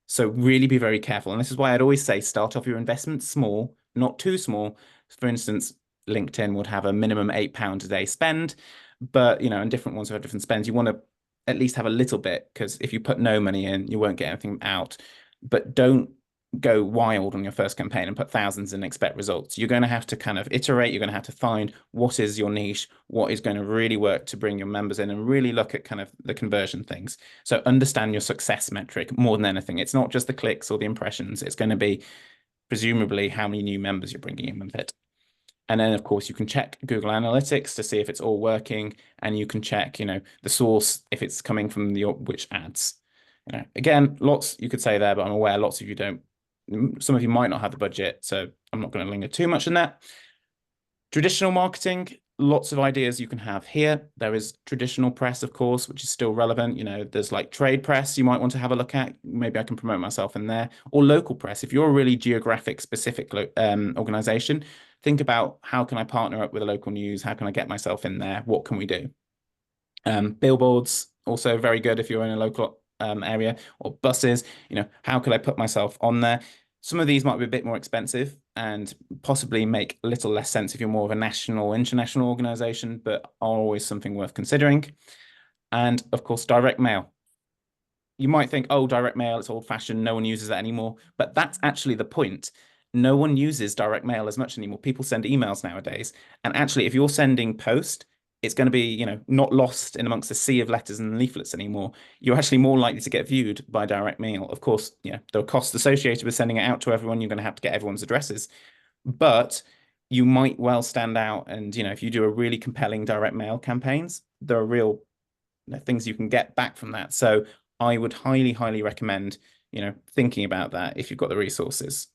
[SPEAKER 1] So really be very careful. And this is why I'd always say start off your investment small, not too small. For instance, LinkedIn would have a minimum £8 a day spend, but, and different ones have different spends. You want to at least have a little bit, because if you put no money in, you won't get anything out. But don't go wild on your first campaign and put thousands and expect results. You're going to have to kind of iterate. You're going to have to find what is your niche, what is going to really work to bring your members in, and really look at kind of the conversion things. So understand your success metric more than anything. It's not just the clicks or the impressions. It's going to be presumably how many new members you're bringing in with it. And then, of course, you can check Google Analytics to see if it's all working, and you can check, the source, if it's coming from which ads. Again, lots you could say there, but I'm aware lots of you don't. Some of you might not have the budget, so I'm not going to linger too much on that. Traditional marketing, lots of ideas you can have here. There is traditional press, of course, which is still relevant. There's like trade press you might want to have a look at. Maybe I can promote myself in there, or local press. If you're a really geographic specific organization, think about how can I partner up with a local news? How can I get myself in there? What can we do? Billboards, also very good if you're in a local area, or buses. How could I put myself on there? Some of these might be a bit more expensive and possibly make a little less sense if you're more of a national, international organization, but are always something worth considering. And of course, direct mail. You might think, oh, direct mail, it's old fashioned, no one uses that anymore. But that's actually the point. No one uses direct mail as much anymore. People send emails nowadays. And actually, if you're sending post, it's going to be, not lost in amongst a sea of letters and leaflets anymore. You're actually more likely to get viewed by direct mail. Of course, there are costs associated with sending it out to everyone. You're going to have to get everyone's addresses, but you might well stand out. And, if you do a really compelling direct mail campaigns, there are real things you can get back from that. So I would highly, highly recommend, thinking about that if you've got the resources.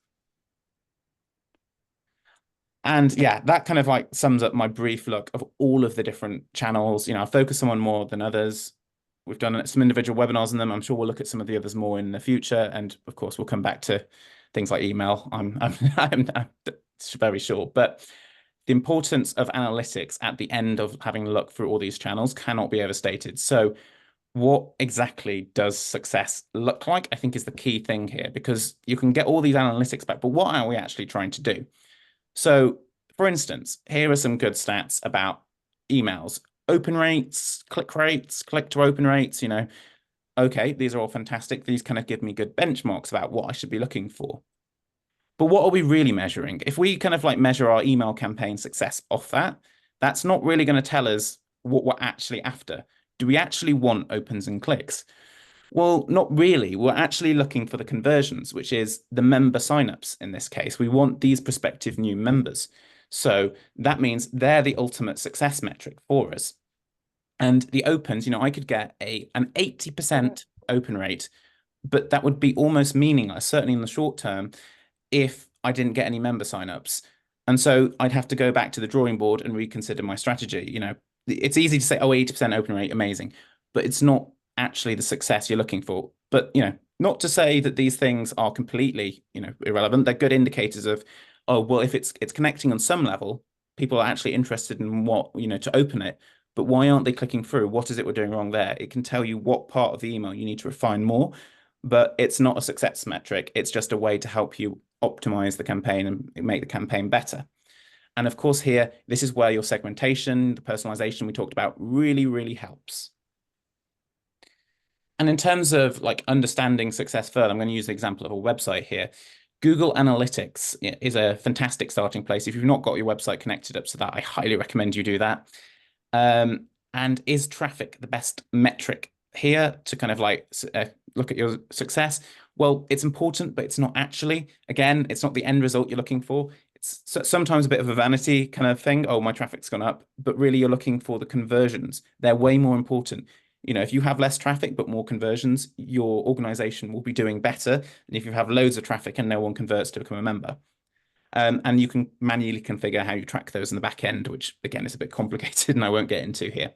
[SPEAKER 1] And yeah, that kind of like sums up my brief look of all of the different channels. I focus on one more than others. We've done some individual webinars on them. I'm sure we'll look at some of the others more in the future. And of course, we'll come back to things like email. I'm very sure. But the importance of analytics at the end of having a look through all these channels cannot be overstated. So what exactly does success look like, I think, is the key thing here, because you can get all these analytics back, but what are we actually trying to do? So, for instance, here are some good stats about emails. Open rates, click to open rates, okay, these are all fantastic. These kind of give me good benchmarks about what I should be looking for. But what are we really measuring? If we kind of like measure our email campaign success off that, that's not really going to tell us what we're actually after. Do we actually want opens and clicks? Well, not really. We're actually looking for the conversions, which is the member signups in this case. We want these prospective new members. So that means they're the ultimate success metric for us. And the opens, I could get an 80% open rate, but that would be almost meaningless, certainly in the short term, if I didn't get any member signups. And so I'd have to go back to the drawing board and reconsider my strategy. It's easy to say, oh, 80% open rate, amazing, but it's not actually the success you're looking for. But, not to say that these things are completely, irrelevant. They're good indicators of, oh, well, if it's connecting on some level, people are actually interested in what, to open it. But why aren't they clicking through? What is it we're doing wrong there? It can tell you what part of the email you need to refine more, but it's not a success metric. It's just a way to help you optimize the campaign and make the campaign better. And of course, here, this is where your segmentation, the personalization we talked about, really, really helps. And in terms of like understanding success further, I'm going to use the example of a website here. Google Analytics is a fantastic starting place. If you've not got your website connected up to that, I highly recommend you do that. And is traffic the best metric here to kind of like look at your success? Well, it's important, but it's not actually. Again, it's not the end result you're looking for. It's sometimes a bit of a vanity kind of thing. Oh, my traffic's gone up. But really, you're looking for the conversions. They're way more important. If you have less traffic but more conversions, your organization will be doing better than if you have loads of traffic and no one converts to become a member. And you can manually configure how you track those in the back end, which again is a bit complicated and I won't get into here.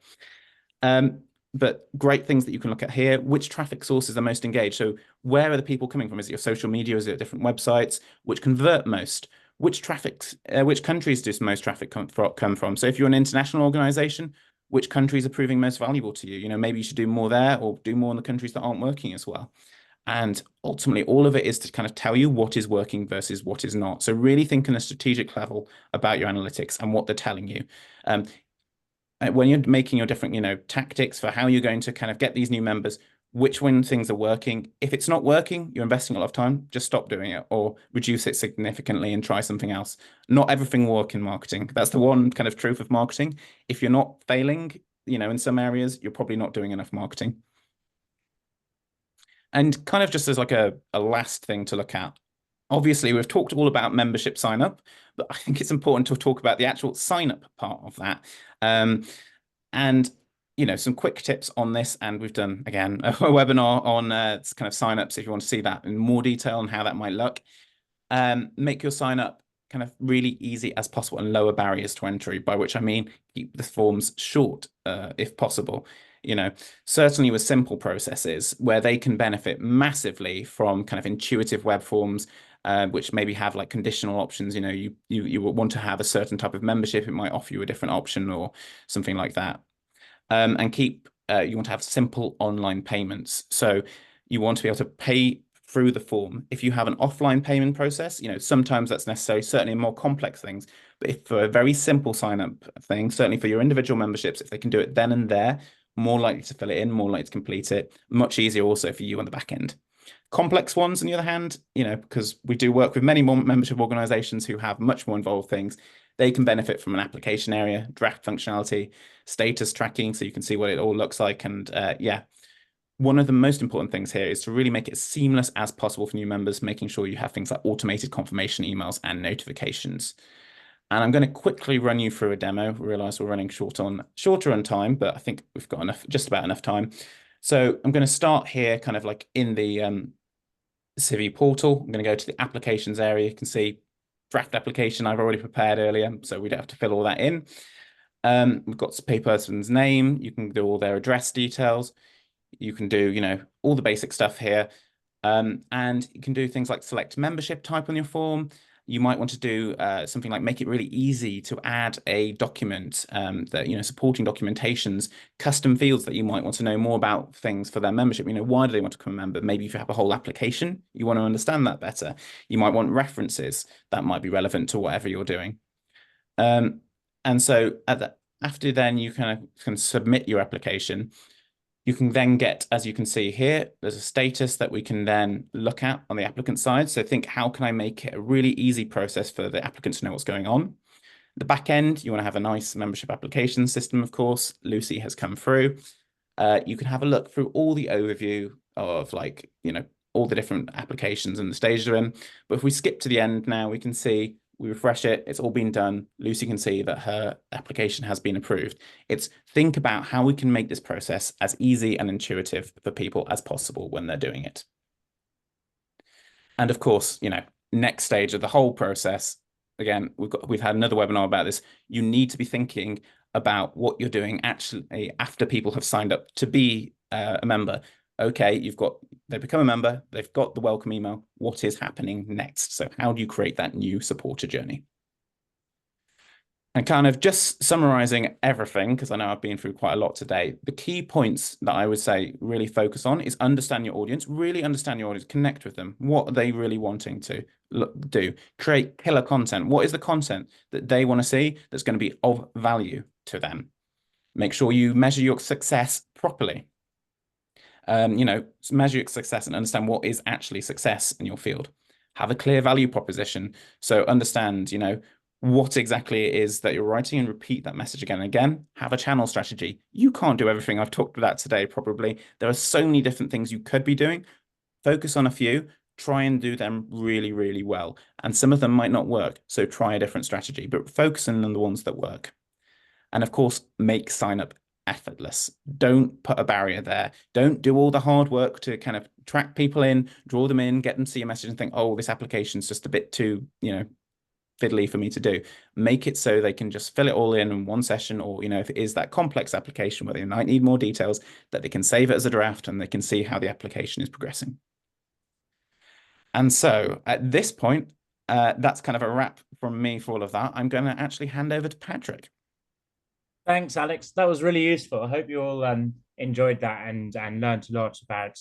[SPEAKER 1] But great things that you can look at here. Which traffic sources are most engaged? So where are the people coming from? Is it your social media? Is it different websites? Which convert most? Which countries does most traffic come from? So if you're an international organization, which countries are proving most valuable to you? Maybe you should do more there or do more in the countries that aren't working as well. And ultimately, all of it is to kind of tell you what is working versus what is not. So really think on a strategic level about your analytics and what they're telling you. When you're making your different, tactics for how you're going to kind of get these new members, which when things are working. If it's not working, you're investing a lot of time, just stop doing it or reduce it significantly and try something else. Not everything will work in marketing. That's the one kind of truth of marketing. If you're not failing, in some areas, you're probably not doing enough marketing. And kind of just as like a last thing to look at, obviously we've talked all about membership sign up, but I think it's important to talk about the actual sign up part of that. And some quick tips on this, and we've done again a webinar on kind of sign ups if you want to see that in more detail and how that might look. Make your sign up kind of really easy as possible and lower barriers to entry, by which I mean keep the forms short, if possible. You know, certainly with simple processes where they can benefit massively from kind of intuitive web forms, which maybe have like conditional options. You know, you want to have a certain type of membership, it might offer you a different option or something like that. And keep you want to have simple online payments. So you want to be able to pay through the form. If you have an offline payment process, you know, sometimes that's necessary, certainly in more complex things. But if for a very simple sign up thing, certainly for your individual memberships, if they can do it then and there, more likely to fill it in, more likely to complete it, much easier also for you on the back end. Complex ones, on the other hand, you know, because we do work with many more membership organizations who have much more involved things, they can benefit from an application area, draft functionality, status tracking, so you can see what it all looks like. And yeah, one of the most important things here is to really make it as seamless as possible for new members, making sure you have things like automated confirmation emails and notifications. And I'm going to quickly run you through a demo. Realize we're running shorter on time, but I think we've got just about enough time. So I'm going to start here kind of like in the Civi portal. I'm going to go to the applications area. You can see draft application I've already prepared earlier, so we don't have to fill all that in. We've got the person's name. You can do all their address details. You can do, you know, all the basic stuff here. And you can do things like select membership type on your form. You might want to do something like make it really easy to add a document that, you know, supporting documentations, custom fields that you might want to know more about things for their membership. You know, why do they want to become a member? Maybe if you have a whole application, you want to understand that better. You might want references that might be relevant to whatever you're doing. And so after then you can submit your application. You can then get, as you can see here, there's a status that we can then look at on the applicant side. So think, how can I make it a really easy process for the applicant to know what's going on? The back end, you want to have a nice membership application system, of course. Lucy has come through. You can have a look through all the overview of, like, you know, all the different applications and the stages they're in. But if we skip to the end now, we can see, we refresh it, it's all been done. Lucy can see that her application has been approved. It's think about how we can make this process as easy and intuitive for people as possible when they're doing it. And of course, you know, next stage of the whole process, again, we've had another webinar about this. You need to be thinking about what you're doing actually after people have signed up to be a member. Okay, they've become a member, they've got the welcome email. What is happening next? So how do you create that new supporter journey? And kind of just summarizing everything, because I know I've been through quite a lot today, the key points that I would say really focus on is understand your audience, really understand your audience, connect with them. What are they really wanting to do? Create killer content. What is the content that they want to see that's going to be of value to them? Make sure you measure your success properly. You know, measure your success and understand what is actually success in your field. Have a clear value proposition. So understand, you know, what exactly it is that you're writing and repeat that message again and again. Have a channel strategy. You can't do everything I've talked about today, probably. There are so many different things you could be doing. Focus on a few, try and do them really, really well. And some of them might not work, so try a different strategy, but focus on the ones that work. And of course, make sign up effortless. Don't put a barrier there. Don't do all the hard work to kind of track people in, draw them in, get them to see a message and think, oh, this application's just a bit too, you know, fiddly for me to do. Make it so they can just fill it all in one session, or, you know, if it is that complex application where they might need more details, that they can save it as a draft and they can see how the application is progressing. And so at this point, that's kind of a wrap from me for all of that. I'm going to actually hand over to Patrick.
[SPEAKER 3] Thanks, Alex. That was really useful. I hope you all enjoyed that and learned a lot about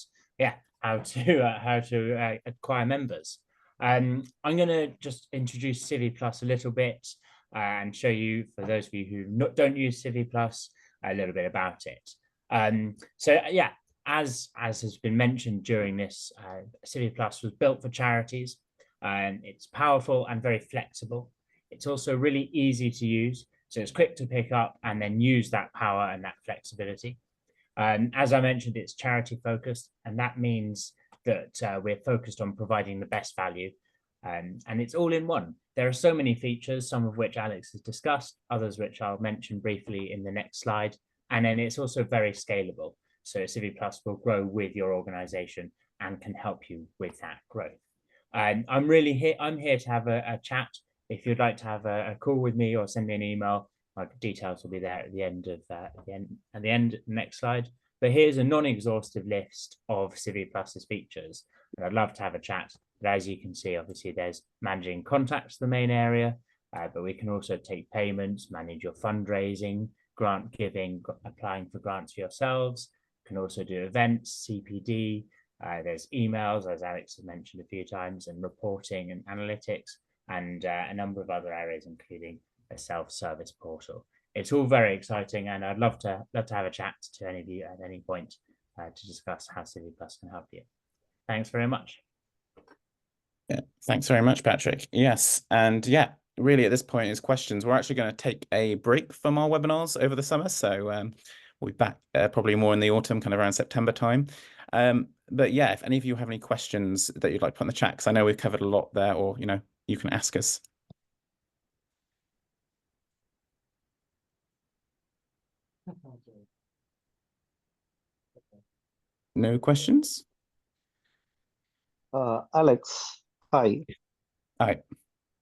[SPEAKER 3] how to acquire members. I'm going to just introduce CiviPlus a little bit and show you, for those of you who don't use CiviPlus, a little bit about it. So yeah, as has been mentioned during this, CiviPlus was built for charities, and it's powerful and very flexible. It's also really easy to use. So it's quick to pick up and then use that power and that flexibility. As I mentioned, it's charity focused, and that means that we're focused on providing the best value, and it's all in one. There are so many features, some of which Alex has discussed, others which I'll mention briefly in the next slide. And then it's also very scalable. So CiviPlus will grow with your organization and can help you with that growth. I'm here to have a chat if you'd like to have a call with me or send me an email, my details will be there at the end of next slide. But here's a non-exhaustive list of CiviPlus's features, and I'd love to have a chat. But as you can see, obviously there's managing contacts, the main area, but we can also take payments, manage your fundraising, grant giving, applying for grants for yourselves. Can also do events, CPD. There's emails, as Alex has mentioned a few times, and reporting and analytics, and a number of other areas, including a self-service portal. It's all very exciting, and I'd love to have a chat to any of you at any point to discuss how CiviPlus can help you. Thanks very much.
[SPEAKER 1] Yeah, thanks very much, Patrick. Yes, and yeah, really at this point is questions. We're actually going to take a break from our webinars over the summer, so we'll be back probably more in the autumn, kind of around September time. But yeah, if any of you have any questions that you'd like to put in the chat, because I know we've covered a lot there, or you can ask us. No questions?
[SPEAKER 4] Alex, hi.
[SPEAKER 1] Hi.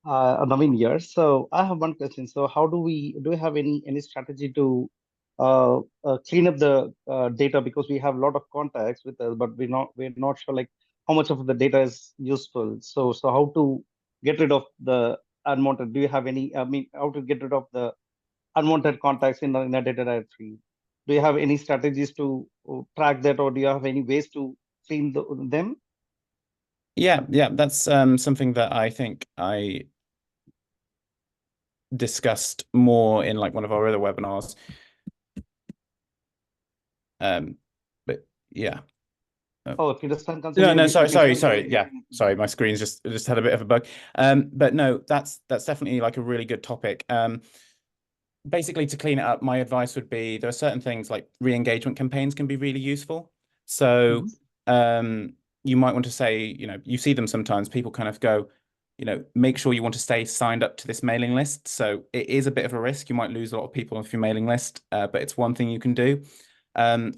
[SPEAKER 4] Naveen here. So I have one question. So how do we have any strategy to clean up the data, because we have a lot of contacts with us, but we're not sure like how much of the data is useful. So how to get rid of the unwanted? Do you have any? I mean, how to get rid of the unwanted contacts in a data directory? Do you have any strategies to track that, or do you have any ways to clean them?
[SPEAKER 1] Yeah, that's something that I think I discussed more in like one of our other webinars. But yeah.
[SPEAKER 4] Oh, if you just
[SPEAKER 1] No, sorry. Yeah, sorry, my screen's just had a bit of a bug. But no, that's definitely like a really good topic. Basically, to clean it up, my advice would be there are certain things like re-engagement campaigns can be really useful. So you might want to say, you see them sometimes, people kind of go, make sure you want to stay signed up to this mailing list. So it is a bit of a risk. You might lose a lot of people off your mailing list, but it's one thing you can do.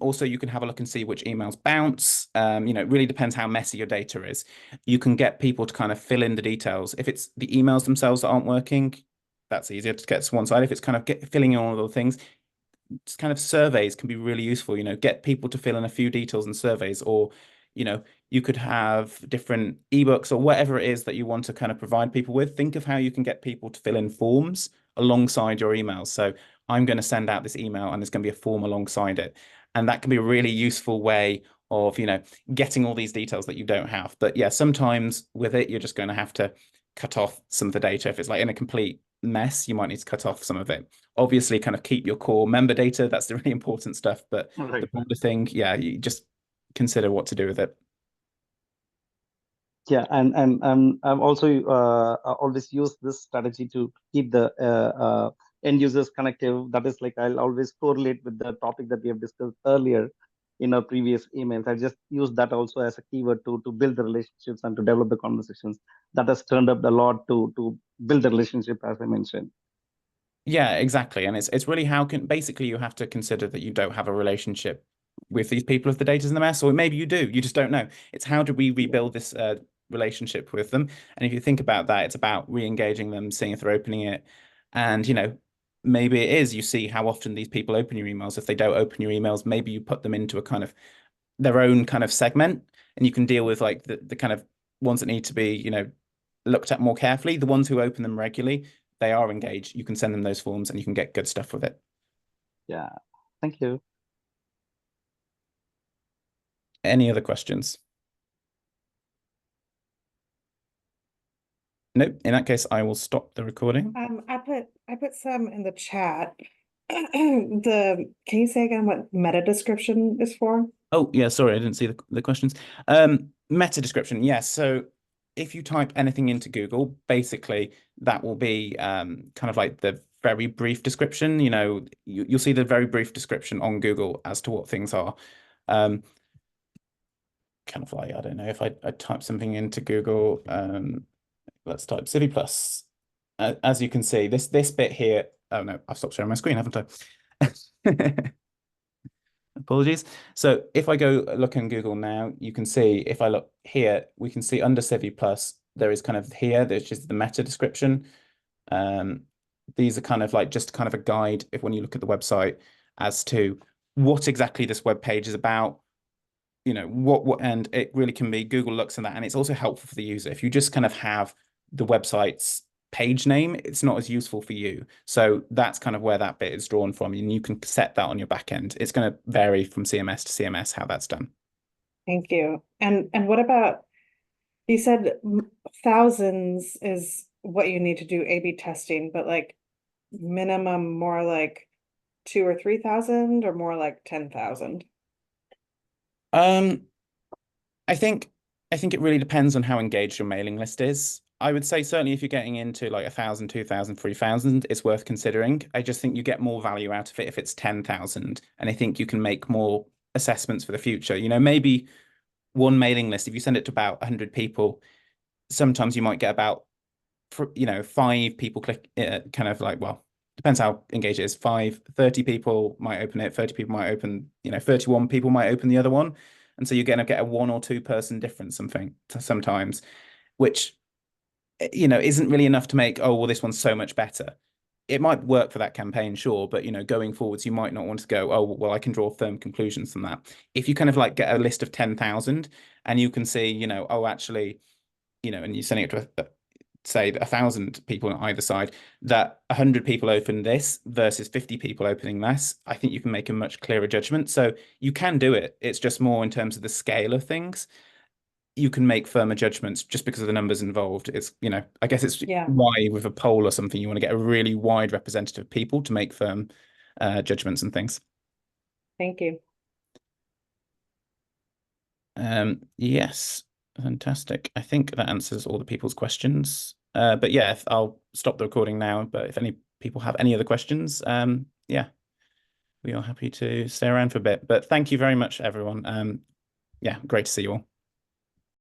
[SPEAKER 1] Also, you can have a look and see which emails bounce. It really depends how messy your data is. You can get people to kind of fill in the details. If it's the emails themselves that aren't working, that's easier to get to one side. If it's kind of filling in all of the things, just kind of surveys can be really useful. Get people to fill in a few details in surveys, or you could have different ebooks or whatever it is that you want to kind of provide people with. Think of how you can get people to fill in forms alongside your emails. So I'm going to send out this email and there's going to be a form alongside it. And that can be a really useful way of, getting all these details that you don't have. But yeah, sometimes with it, you're just going to have to cut off some of the data. If it's like in a complete mess, you might need to cut off some of it. Obviously, kind of keep your core member data. That's the really important stuff. But the broader thing, yeah, you just consider what to do with it.
[SPEAKER 4] Yeah, and I'm also always use this strategy to keep the end users connected. That is like I'll always correlate with the topic that we have discussed earlier in our previous emails. I just use that also as a keyword to build the relationships and to develop the conversations. That has turned up a lot to build the relationship, as I mentioned.
[SPEAKER 1] Yeah, exactly. And it's really basically you have to consider that you don't have a relationship with these people if the data's in the mess, or maybe you do, you just don't know. It's how do we rebuild this relationship with them? And if you think about that, it's about re-engaging them, seeing if they're opening it. And maybe it is, you see how often these people open your emails. If they don't open your emails, maybe you put them into a kind of their own kind of segment, and you can deal with like the kind of ones that need to be looked at more carefully. The ones who open them regularly, they are engaged. You can send them those forms and you can get good stuff with it.
[SPEAKER 4] Yeah, thank you.
[SPEAKER 1] Any other questions? Nope. In that case, I will stop the recording.
[SPEAKER 2] I put some in the chat. Can you say again what meta description is for?
[SPEAKER 1] Oh, yeah, sorry, I didn't see the questions. Meta description, yes. So if you type anything into Google, basically that will be kind of like the very brief description. You'll see the very brief description on Google as to what things are. Kind of like, I don't know, if I type something into Google, let's type CiviPlus. As you can see, this bit here, oh no, I've stopped sharing my screen, haven't I? Apologies. So if I go look in Google now, you can see if I look here, we can see under CiviPlus, there is kind of here, there's just the meta description. These are kind of like just kind of a guide if when you look at the website as to what exactly this web page is about, and it really can be Google looks at that, and it's also helpful for the user. If you just kind of have the website's page name, it's not as useful for you. So that's kind of where that bit is drawn from, and you can set that on your back end. It's going to vary from CMS to CMS how that's done.
[SPEAKER 2] Thank you. And what about, you said thousands is what you need to do A/B testing, but like minimum more like 2 or 3,000 or more like 10,000?
[SPEAKER 1] I think it really depends on how engaged your mailing list is. I would say certainly if you're getting into like 1,000, 2,000, 3,000, it's worth considering. I just think you get more value out of it if it's 10,000, and I think you can make more assessments for the future. Maybe one mailing list, if you send it to about 100 people, sometimes you might get about 5 people click kind of like, well, depends how engaged it is. 30 people might open it, 30 people might open, 31 people might open the other one. And so you're going to get a 1 or 2 person difference sometimes, which, isn't really enough to make, oh, well, this one's so much better. It might work for that campaign, sure, but going forwards, you might not want to go, oh, well, I can draw firm conclusions from that. If you kind of like get a list of 10,000 and you can see, oh, actually, and you're sending it to say 1,000 people on either side, that 100 people open this versus 50 people opening this, I think you can make a much clearer judgment. So you can do it. It's just more in terms of the scale of things. You can make firmer judgments just because of the numbers involved. It's, I guess it's why with a poll or something, you want to get a really wide representative of people to make firm judgments and things.
[SPEAKER 2] Thank you.
[SPEAKER 1] Yes. Fantastic. I think that answers all the people's questions. But yeah, I'll stop the recording now. But if any people have any other questions, yeah, we are happy to stay around for a bit. But thank you very much, everyone. Yeah, great to see you all.